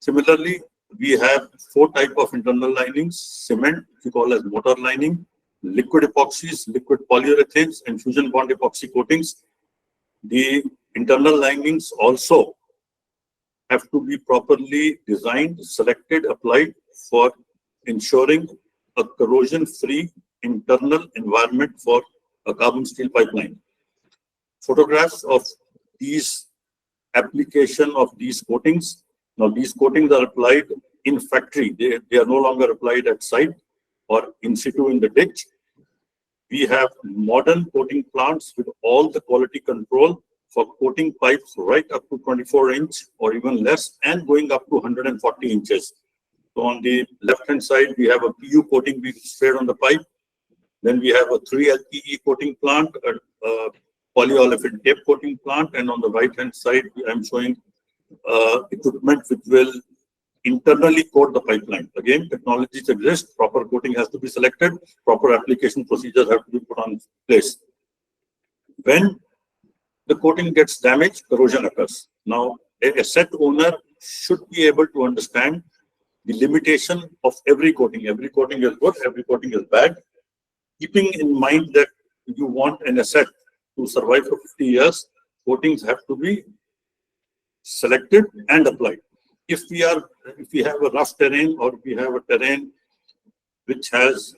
Similarly, we have 4 types of internal linings: cement, we call as motor lining, liquid epoxies, liquid polyurethanes, and fusion bond epoxy coatings. The internal linings also have to be properly designed, selected, applied for ensuring a corrosion-free internal environment for a carbon steel pipeline. Photographs of these application of these coatings. Now these coatings are applied in factory. They are no longer applied at site or in situ in the ditch. We have modern coating plants with all the quality control for coating pipes right up to 24-inch or even less and going up to 140 inches. So on the left-hand side, we have a PU coating being sprayed on the pipe. Then we have a 3LPE coating plant, a polyolefin tape coating plant, and on the right-hand side, I'm showing equipment which will internally coat the pipeline. Again, technologies exist, proper coating has to be selected, proper application procedures have to be put on place. When the coating gets damaged, corrosion occurs. Now, a asset owner should be able to understand the limitation of every coating. Every coating is good, every coating is bad. Keeping in mind that you want an asset to survive for 50 years, coatings have to be selected and applied. If we have a rough terrain, or if we have a terrain which has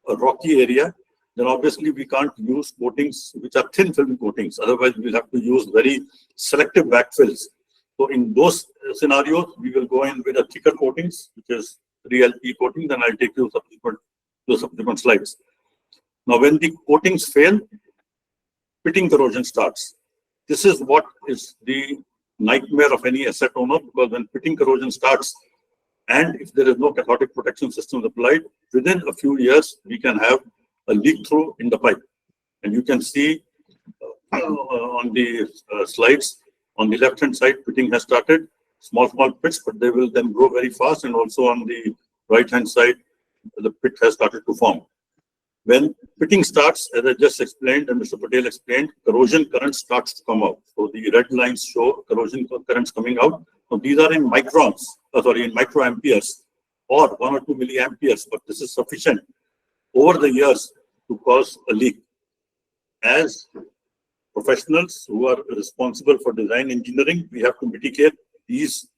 a rocky area, then obviously we can't use coatings which are thin film coatings. Otherwise, we'll have to use very selective backfills. So in those scenarios, we will go in with a thicker coatings, which is 3LP coating. Then I'll take you to subsequent slides. Now, when the coatings fail, pitting corrosion starts. This is what is the nightmare of any asset owner, because when pitting corrosion starts, and if there is no cathodic protection system applied, within a few years, we can have a leak through in the pipe. And you can see on the slides, on the left-hand side, pitting has started, small pits, but they will then grow very fast. And also on the right-hand side, the pit has started to form. When pitting starts, as I just explained and Mr. Patel explained, corrosion current starts to come out. So the red lines show corrosion currents coming out. So these are in microns, in microamperes or 1 or 2 milliamperes, but this is sufficient over the years to cause a leak. As professionals who are responsible for design engineering, we have to mitigate these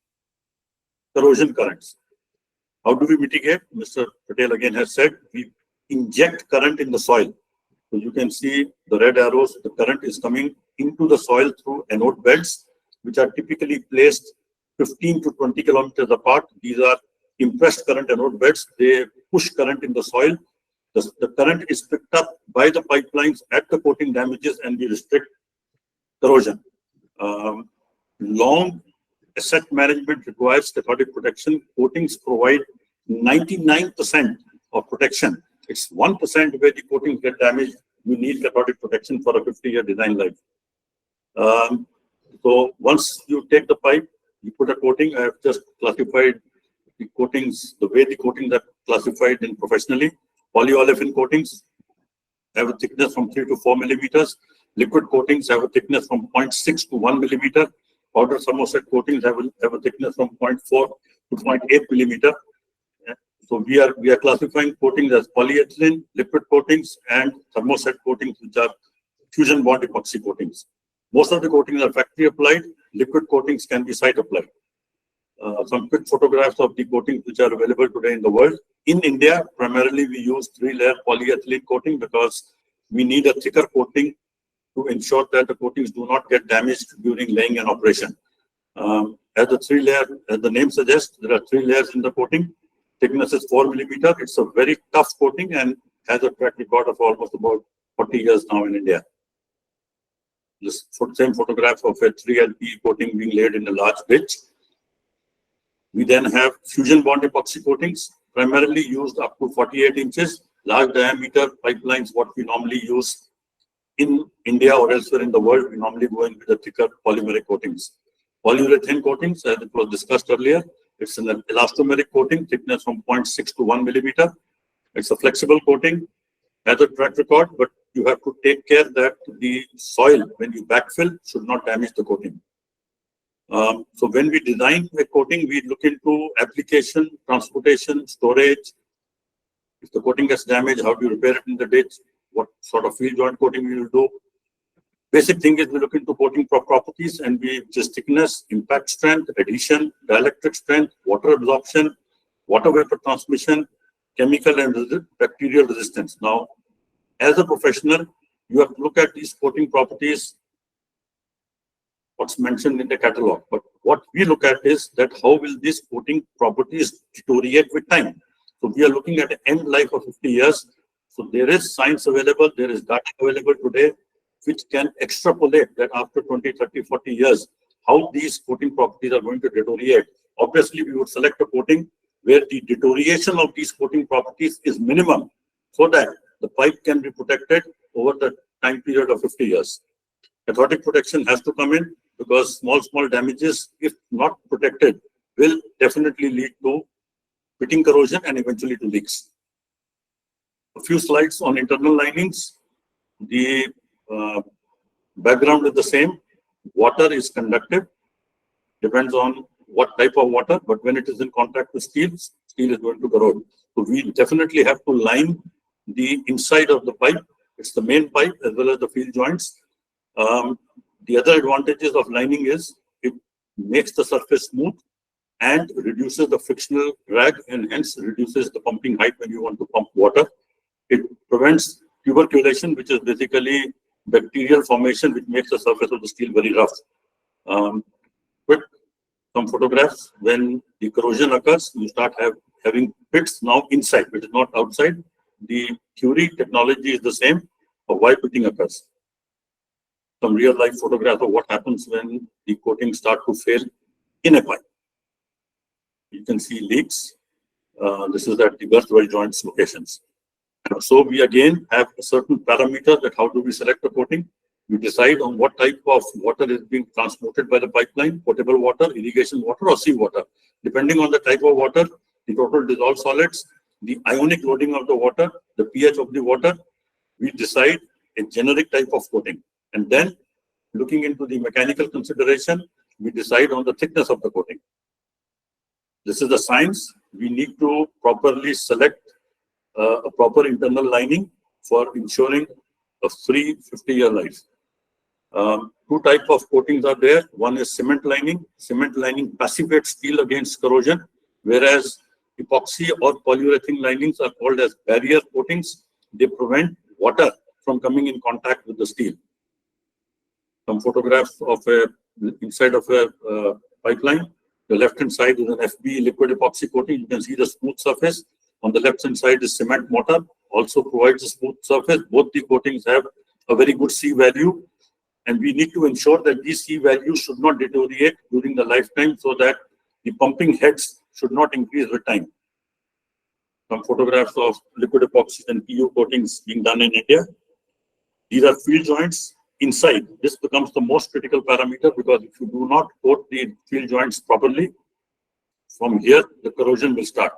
corrosion currents. How do we mitigate? Mr. Patel again has said, we inject current in the soil. So you can see the red arrows, the current is coming into the soil through anode beds, which are typically placed 15 to 20 kilometers apart. These are impressed current anode beds. They push current in the soil. The current is picked up by the pipelines at the coating damages, and we restrict corrosion. Long asset management requires cathodic protection. Coatings provide 99% of protection. It's 1% where the coatings get damaged. You need cathodic protection for a 50-year design life. So once you take the pipe, you put a coating. I have just classified the coatings, the way the coatings are classified in professionally. Polyolefin coatings have a thickness from 3 to 4 millimeters. Liquid coatings have a thickness from 0.6 to 1 millimeter. Powder thermoset coatings have a thickness from 0.4 to 0.8 millimeter. So we are classifying coatings as polyethylene, liquid coatings, and thermoset coatings, which are fusion bond epoxy coatings. Most of the coatings are factory applied. Liquid coatings can be site applied. Some quick photographs of the coatings which are available today in the world. In India, primarily we use 3-layer polyethylene coating because we need a thicker coating to ensure that the coatings do not get damaged during laying and operation. As the name suggests, there are 3 layers in the coating. Thickness is 4 millimeter. It's a very tough coating and has a track record of almost about 40 years now in India. This same photograph of a 3LP coating being laid in a large ditch. We then have fusion bond epoxy coatings, primarily used up to 48 inches, large diameter pipelines, what we normally use in India or elsewhere in the world. We normally go in with the thicker polymeric coatings. Polyurethane coatings, as it was discussed earlier, it's an elastomeric coating, thickness from 0.6 to 1 millimeter. It's a flexible coating, has a track record, but you have to take care that the soil, when you backfill, should not damage the coating. So when we design a coating, we look into application, transportation, storage. If the coating gets damaged, how do you repair it in the ditch? What sort of field joint coating we will do? Basic thing is we look into coating properties, and we just thickness, impact strength, adhesion, dielectric strength, water absorption, water vapor transmission, chemical and bacterial resistance. Now, as a professional, you have to look at these coating properties, what's mentioned in the catalog. But what we look at is that how will these coating properties deteriorate with time? So we are looking at an end life of 50 years. So there is science available, there is data available today, which can extrapolate that after 20, 30, 40 years, how these coating properties are going to deteriorate. Obviously, we would select a coating where the deterioration of these coating properties is minimum, so that the pipe can be protected over the time period of 50 years. Cathodic protection has to come in because small damages, if not protected, will definitely lead to pitting corrosion and eventually to leaks. A few slides on internal linings. The background is the same. Water is conductive, depends on what type of water, but when it is in contact with steel, steel is going to corrode. So we definitely have to line the inside of the pipe. It's the main pipe as well as the field joints. The other advantages of lining is it makes the surface smooth and reduces the frictional drag and hence reduces the pumping height when you want to pump water. It prevents tuberculation, which is basically bacterial formation, which makes the surface of the steel very rough. Quick, some photographs. When the corrosion occurs, you start having pits now inside, which is not outside. The theory technology is the same of why pitting occurs. Some real life photographs of what happens when the coating start to fail in a pipe. You can see leaks. This is at the girth weld joints locations. So we again have a certain parameter that how do we select the coating. We decide on what type of water is being transported by the pipeline, potable water, irrigation water, or seawater. Depending on the type of water, the total dissolved solids, the ionic loading of the water, the pH of the water, we decide a generic type of coating. And then looking into the mechanical consideration, we decide on the thickness of the coating. This is the science. We need to properly select a proper internal lining for ensuring a free 50-year life. Two types of coatings are there. One is cement lining. Cement lining passivates steel against corrosion, whereas epoxy or polyurethane linings are called as barrier coatings. They prevent water from coming in contact with the steel. Some photographs of inside of a pipeline. The left-hand side is an FB liquid epoxy coating. You can see the smooth surface. On the left-hand side is cement mortar, also provides a smooth surface. Both the coatings have a very good C value. And we need to ensure that these C values should not deteriorate during the lifetime so that the pumping heads should not increase with time. Some photographs of liquid epoxies and PU coatings being done in India. These are field joints inside. This becomes the most critical parameter because if you do not coat the field joints properly, from here the corrosion will start.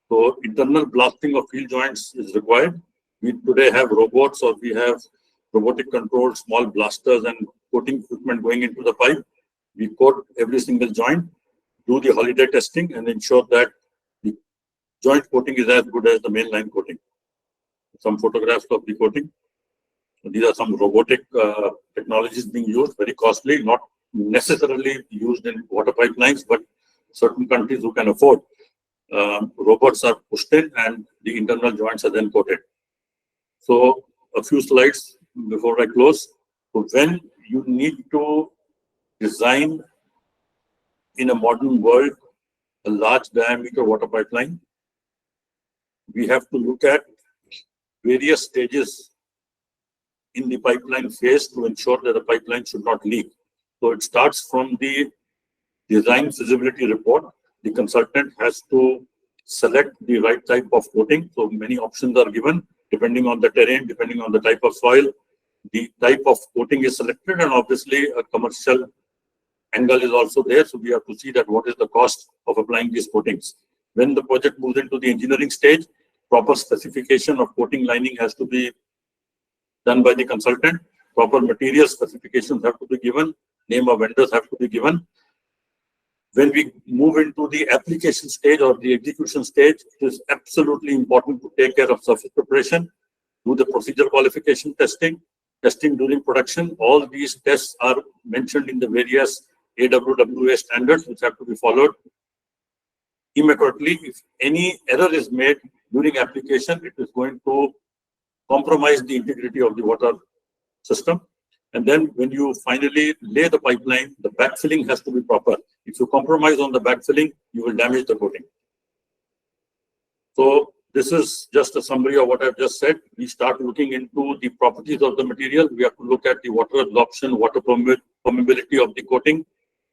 So internal blasting of field joints is required. We today have robots or we have robotic controlled small blasters and coating equipment going into the pipe. We coat every single joint, do the holiday testing and ensure that the joint coating is as good as the mainline coating. Some photographs of the coating. These are some robotic technologies being used, very costly, not necessarily used in water pipelines, but certain countries who can afford. Robots are pushed in and the internal joints are then coated. So a few slides before I close. So when you need to design in a modern world a large diameter water pipeline, we have to look at various stages in the pipeline phase to ensure that the pipeline should not leak. So it starts from the design feasibility report. The consultant has to select the right type of coating. So many options are given depending on the terrain, depending on the type of soil. The type of coating is selected and obviously a commercial angle is also there. So we have to see that what is the cost of applying these coatings. When the project moves into the engineering stage, proper specification of coating lining has to be done by the consultant. Proper material specifications have to be given. Name of vendors have to be given. When we move into the application stage or the execution stage, it is absolutely important to take care of surface preparation, do the procedure qualification testing during production. All these tests are mentioned in the various AWWA standards which have to be followed. Immaculately, if any error is made during application, it is going to compromise the integrity of the water system. And then when you finally lay the pipeline, the backfilling has to be proper. If you compromise on the backfilling, you will damage the coating. So this is just a summary of what I've just said. We start looking into the properties of the material. We have to look at the water absorption, water permeability of the coating,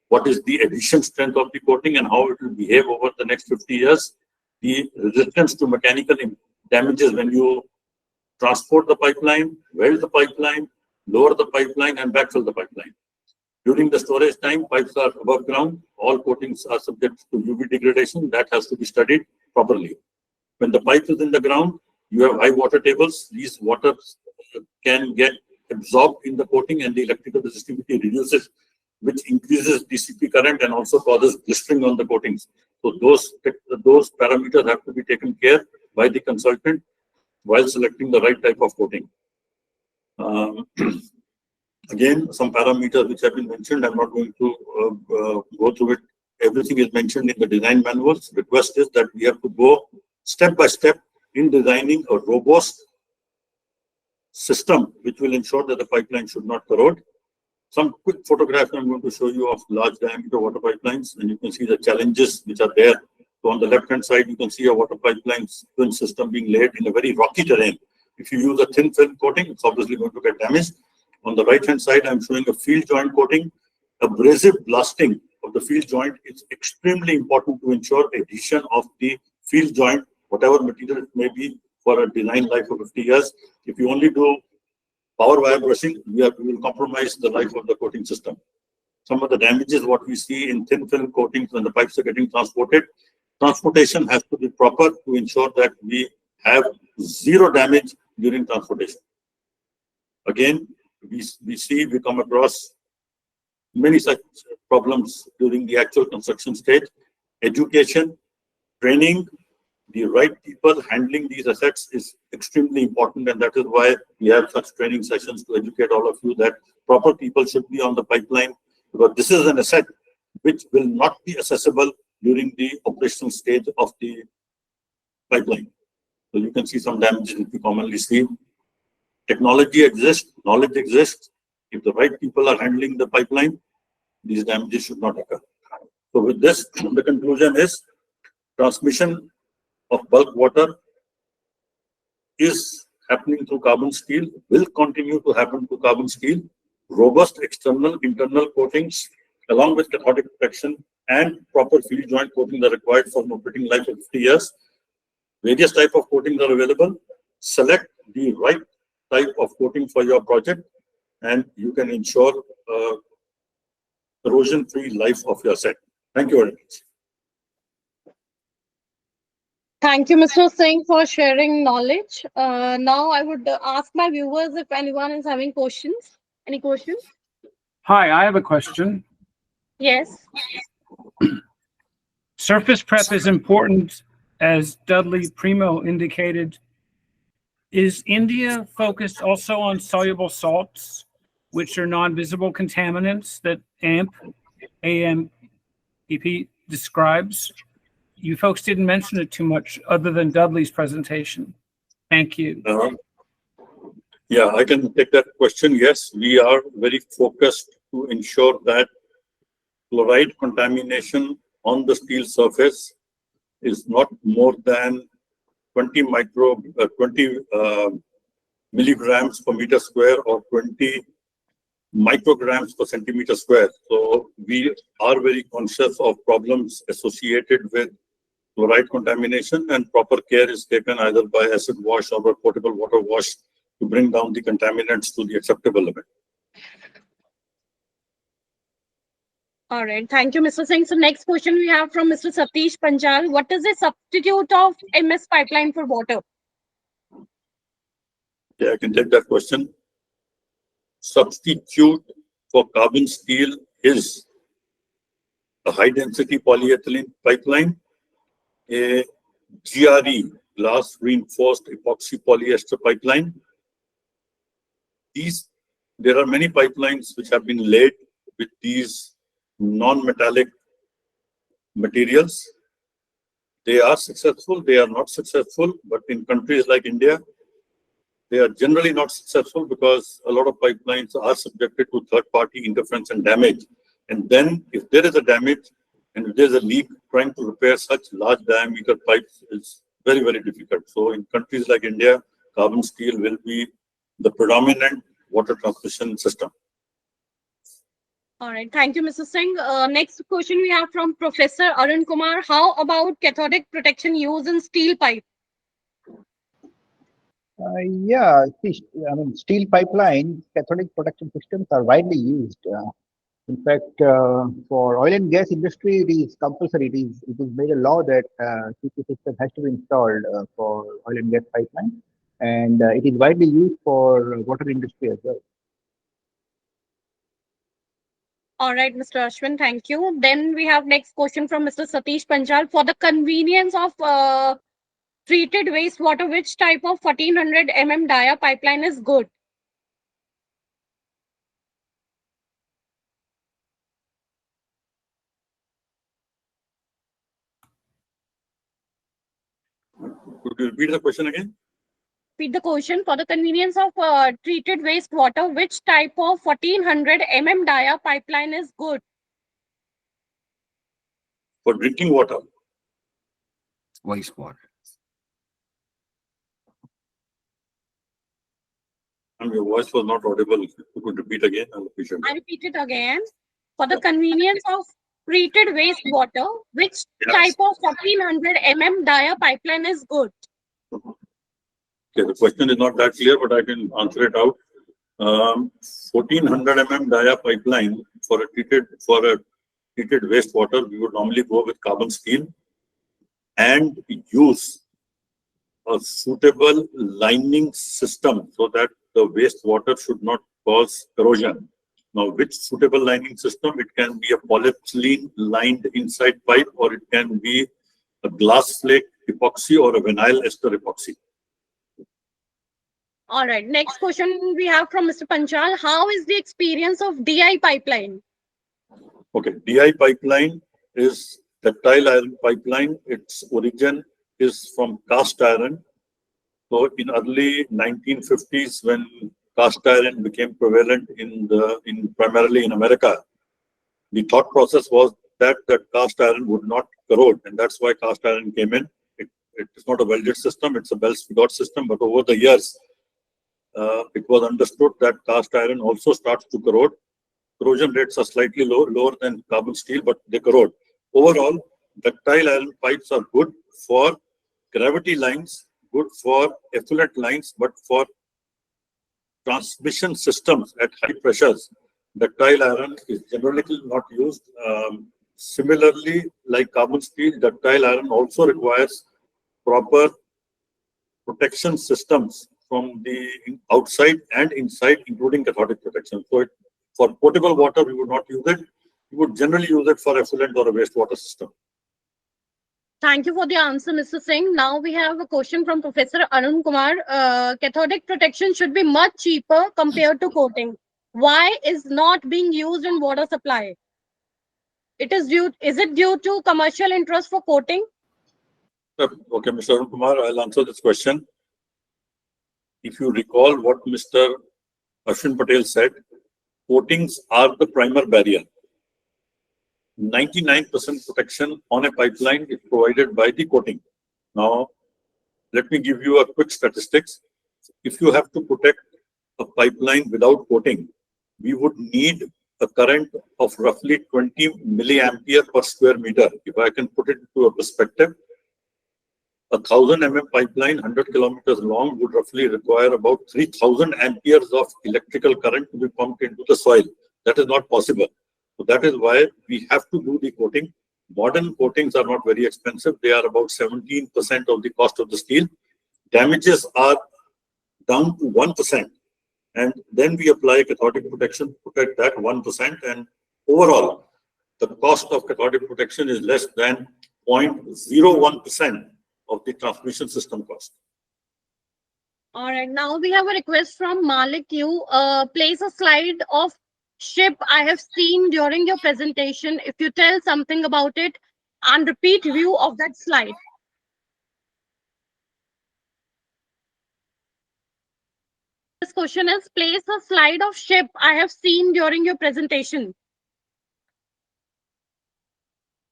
what is the adhesion strength of the coating and how it will behave over the next 50 years, the resistance to mechanical damages when you transport the pipeline, weld the pipeline, lower the pipeline and backfill the pipeline. During the storage time, pipes are above ground. All coatings are subject to UV degradation. That has to be studied properly. When the pipe is in the ground, you have high water tables. These waters can get absorbed in the coating and the electrical resistivity reduces, which increases DCP current and also causes blistering on the coatings. So those parameters have to be taken care by the consultant while selecting the right type of coating. Again, some parameters which have been mentioned. I'm not going to go through it. Everything is mentioned in the design manuals. Request is that we have to go step by step in designing a robust system which will ensure that the pipeline should not corrode. Some quick photographs I'm going to show you of large diameter water pipelines, and you can see the challenges which are there. So on the left-hand side, you can see a water pipeline twin system being laid in a very rocky terrain. If you use a thin film coating, it's obviously going to get damaged. On the right-hand side, I'm showing a field joint coating. Abrasive blasting of the field joint is extremely important to ensure adhesion of the field joint, whatever material it may be, for a design life of 50 years. If you only do power wire brushing, we will compromise the life of the coating system. Some of the damages what we see in thin film coatings when the pipes are getting transported, transportation has to be proper to ensure that we have zero damage during transportation. Again, we come across many such problems during the actual construction stage. Education, training, the right people handling these assets is extremely important, and that is why we have such training sessions to educate all of you that proper people should be on the pipeline, because this is an asset which will not be accessible during the operational stage of the pipeline. So you can see some damages that we commonly see. Technology exists, knowledge exists. If the right people are handling the pipeline, these damages should not occur. So with this, the conclusion is transmission of bulk water is happening through carbon steel, will continue to happen through carbon steel. Robust external, internal coatings, along with cathodic protection and proper field joint coating are required for an operating life of 50 years. Various types of coatings are available. Select the right type of coating for your project, and you can ensure corrosion-free life of your set. Thank you very much. Thank you, Mr. Singh, for sharing knowledge. Now, I would ask my viewers if anyone is having questions. Any questions? Hi, I have a question. Yes. Surface prep is important, as Dudley Primo indicated. Is India focused also on soluble salts, which are non-visible contaminants that AMEP describes? You folks didn't mention it too much other than Dudley's presentation. Thank you. Yeah, I can take that question. Yes, we are very focused to ensure that chloride contamination on the steel surface is not more than 20 milligrams per meter square or 20 micrograms per centimeter square. So we are very conscious of problems associated with chloride contamination, and proper care is taken either by acid wash or potable water wash to bring down the contaminants to the acceptable limit. All right. Thank you, Mr. Singh. So next question we have from Mr. Satish Panchal. What is the substitute of MS pipeline for water? Yeah, I can take that question. Substitute for carbon steel is a high density polyethylene pipeline, a GRE, glass reinforced epoxy polyester pipeline. There are many pipelines which have been laid with these non-metallic materials. They are successful, they are not successful, but in countries like India, they are generally not successful because a lot of pipelines are subjected to third-party interference and damage. And then if there is a damage and if there's a leak, trying to repair such large diameter pipes is very, very difficult. So in countries like India, carbon steel will be the predominant water transmission system. All right. Thank you, Mr. Singh. Next question we have from Professor Arun Kumar. How about cathodic protection used in steel pipe? Yeah, see, I mean, steel pipeline cathodic protection systems are widely used. In fact, for oil and gas industry, it is compulsory. It is made a law that CP system has to be installed for oil and gas pipeline, and it is widely used for water industry as well. All right, Mr. Ashwin, thank you. Then we have next question from Mr. Satish Panchal. For the convenience of treated wastewater, which type of 1400 mm dia pipeline is good? Could you repeat the question again? Repeat the question. For the convenience of treated wastewater, which type of 1400 dia pipeline is good? For drinking water. Wastewater. And your voice was not audible. If you could repeat again, I'll appreciate it. I repeat it again. For the convenience of treated wastewater, which type of 1400 dia pipeline is good? Okay, the question is not that clear, but I can answer it out. 1400 dia pipeline for a treated wastewater, we would normally go with carbon steel and use a suitable lining system so that the wastewater should not cause corrosion. Now, which suitable lining system? It can be a polyethylene lined inside pipe, or it can be a glass flake epoxy or a vinyl ester epoxy. All right. Next question we have from Mr. Panchal. How is the experience of DI pipeline? Okay, DI pipeline is ductile iron pipeline. Its origin is from cast iron. So in early 1950s, when cast iron became prevalent primarily in America, the thought process was that cast iron would not corrode, and that's why cast iron came in. It is not a welded system; it's a belt system. But over the years, it was understood that cast iron also starts to corrode. Corrosion rates are slightly lower than carbon steel, but they corrode. Overall, ductile iron pipes are good for gravity lines, good for effluent lines, but for transmission systems at high pressures, ductile iron is generally not used. Similarly, like carbon steel, ductile iron also requires proper protection systems from the outside and inside, including cathodic protection. So for potable water, we would not use it. We would generally use it for effluent or a wastewater system. Thank you for the answer, Mr. Singh. Now we have a question from Professor Arun Kumar. Cathodic protection should be much cheaper compared to coating. Why is not being used in water supply? Is it due to commercial interest for coating? Okay, Mr. Arun Kumar, I'll answer this question. If you recall what Mr. Ashwin Patel said, coatings are the primer barrier. 99% protection on a pipeline is provided by the coating. Now, let me give you a quick statistics. If you have to protect a pipeline without coating, we would need a current of roughly 20 milliampere per square meter. If I can put it into a perspective, 1,000 mm pipeline, 100 kilometers long, would roughly require about 3,000 amperes of electrical current to be pumped into the soil. That is not possible. So that is why we have to do the coating. Modern coatings are not very expensive. They are about 17% of the cost of the steel. Damages are down to 1%. And then we apply cathodic protection to protect that 1%. And overall, the cost of cathodic protection is less than 0.01% of the transmission system cost. All right. Now we have a request from Malik. You place a slide of ship I have seen during your presentation. If you tell something about it and repeat view of that slide. This question is, place a slide of ship I have seen during your presentation.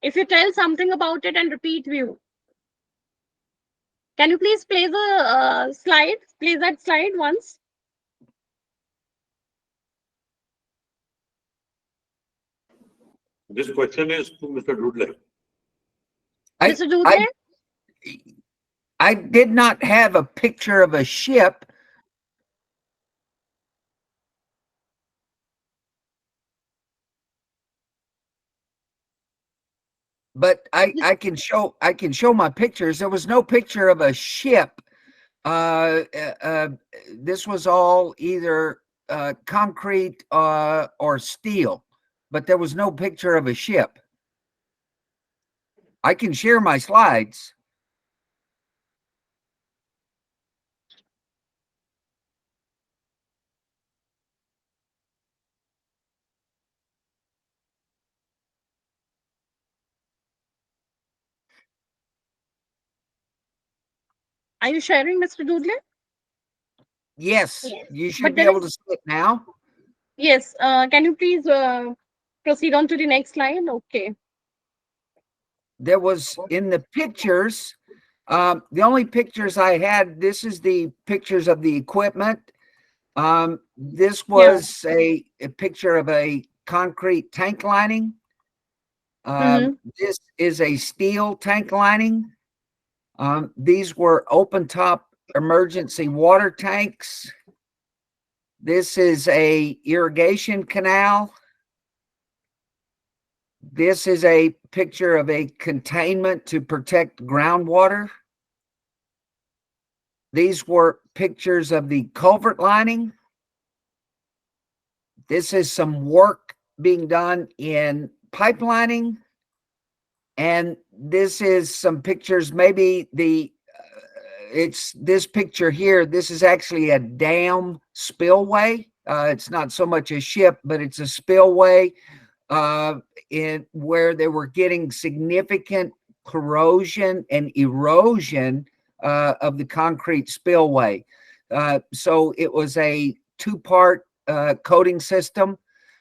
If you tell something about it and repeat view. Can you please play the slide? Play that slide once. This question is to Mr. Dudley. Mr. Dudley? I did not have a picture of a ship. But I can show my pictures. There was no picture of a ship. This was all either concrete or steel, but there was no picture of a ship. I can share my slides. Are you sharing, Mr. Doodle? Yes, Yes. you should But be there able to see it now. Yes. Can you please proceed on to the next slide? Okay. There was in the pictures, the only pictures I had, this is the pictures of the equipment. This was a picture of a concrete tank lining. This is a steel tank lining. These were open top emergency water tanks. This is a irrigation canal. This is a picture of a containment to protect groundwater. These were pictures of the culvert lining. This is some work being done in pipelining. And this is some pictures, maybe it's this picture here. This is actually a dam spillway. It's not so much a ship, but it's a spillway in where they were getting significant corrosion and erosion of the concrete spillway. So it was a two-part coating system.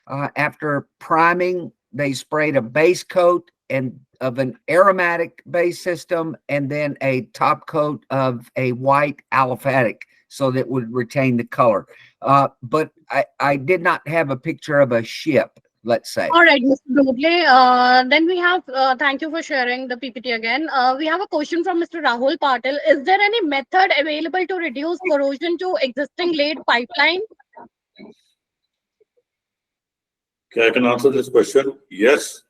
After priming, they sprayed a base coat and of an aromatic base system, and then a top coat of a white aliphatic so that it would retain the color. But I did not have a picture of a ship, let's say. All right, Mr. Doodle. Then we have, thank you for sharing the PPT again. We have a question from Mr. Rahul Patil. Is there any method available to reduce corrosion to existing laid pipeline? Okay, I can answer this question. Yes.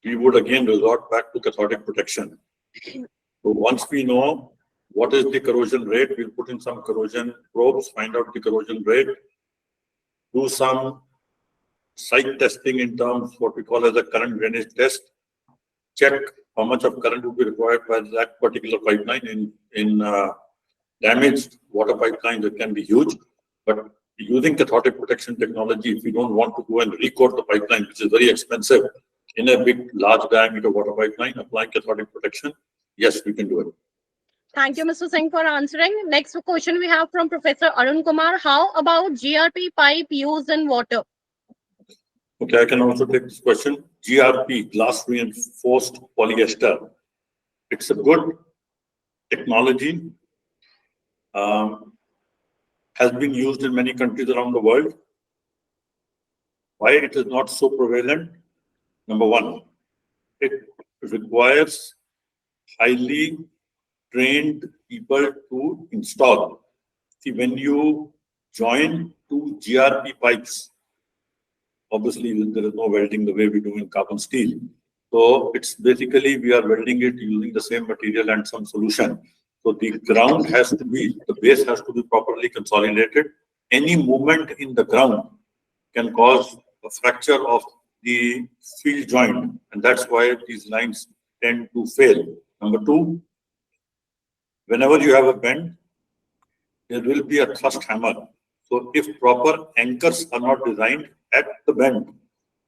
We would again resort back to cathodic protection. So once we know what is the corrosion rate, we'll put in some corrosion probes, find out the corrosion rate, do some site testing in terms of what we call as a current drainage test, check how much of current would be required by that particular pipeline. In damaged water pipelines, it can be huge, but using cathodic protection technology, if we don't want to go and recoat the pipeline, which is very expensive, in a big, large diameter water pipeline, applying cathodic protection, yes, we can do it. Thank you, Mr. Singh, for answering. Next question we have from Professor Arun Kumar. How about GRP pipe used in water? Okay, I can also take this question. GRP, glass reinforced polyester. It's a good technology. Has been used in many countries around the world. Why it is not so prevalent? Number one, it requires highly trained people to install. See, when you join two GRP pipes, obviously there is no welding the way we do in carbon steel. So it's basically we are welding it using the same material and some solution. So the ground has to be, the base has to be properly consolidated. Any movement in the ground can cause a fracture of the field joint, and that's why these lines tend to fail. Number two, whenever you have a bend, there will be a thrust hammer. So if proper anchors are not designed at the bend,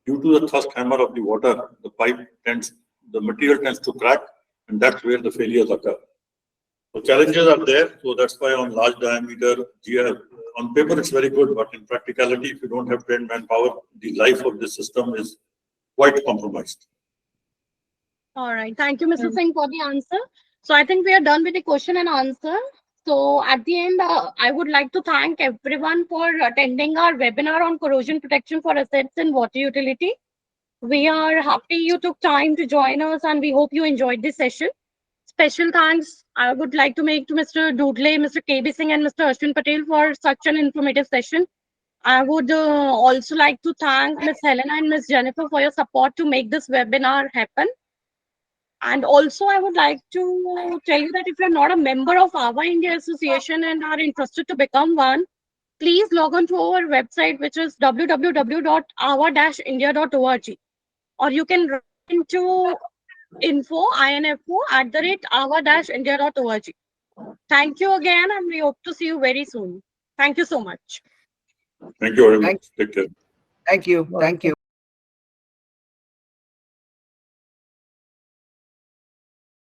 due to the thrust hammer of the water, the material tends to crack, and that's where the failures occur. So challenges are there. So that's why on large diameter on paper it's very good, but in practicality, if you don't have trained manpower, the life of the system is quite compromised. All right. Thank you, Mr. Singh, for the answer. So I think we are done with the question and answer. So at the end, I would like to thank everyone for attending our webinar on corrosion protection for assets in water utility. We are happy you took time to join us, and we hope you enjoyed this session. Special thanks I would like to make to Mr. Doodle, Mr. KB Singh, and Mr. Ashwin Patel for such an informative session. I would also like to thank Ms. Helena and Ms. Jennifer for your support to make this webinar happen. And also, I would like to tell you that if you're not a member of our India Association and are interested to become one, please log on to our website, which is www.our-india.org. Or you can write into info@our-india.org. Thank you again, and we hope to see you very soon. Thank you so much. Thank you very much. Take care. Thank you. Thank you.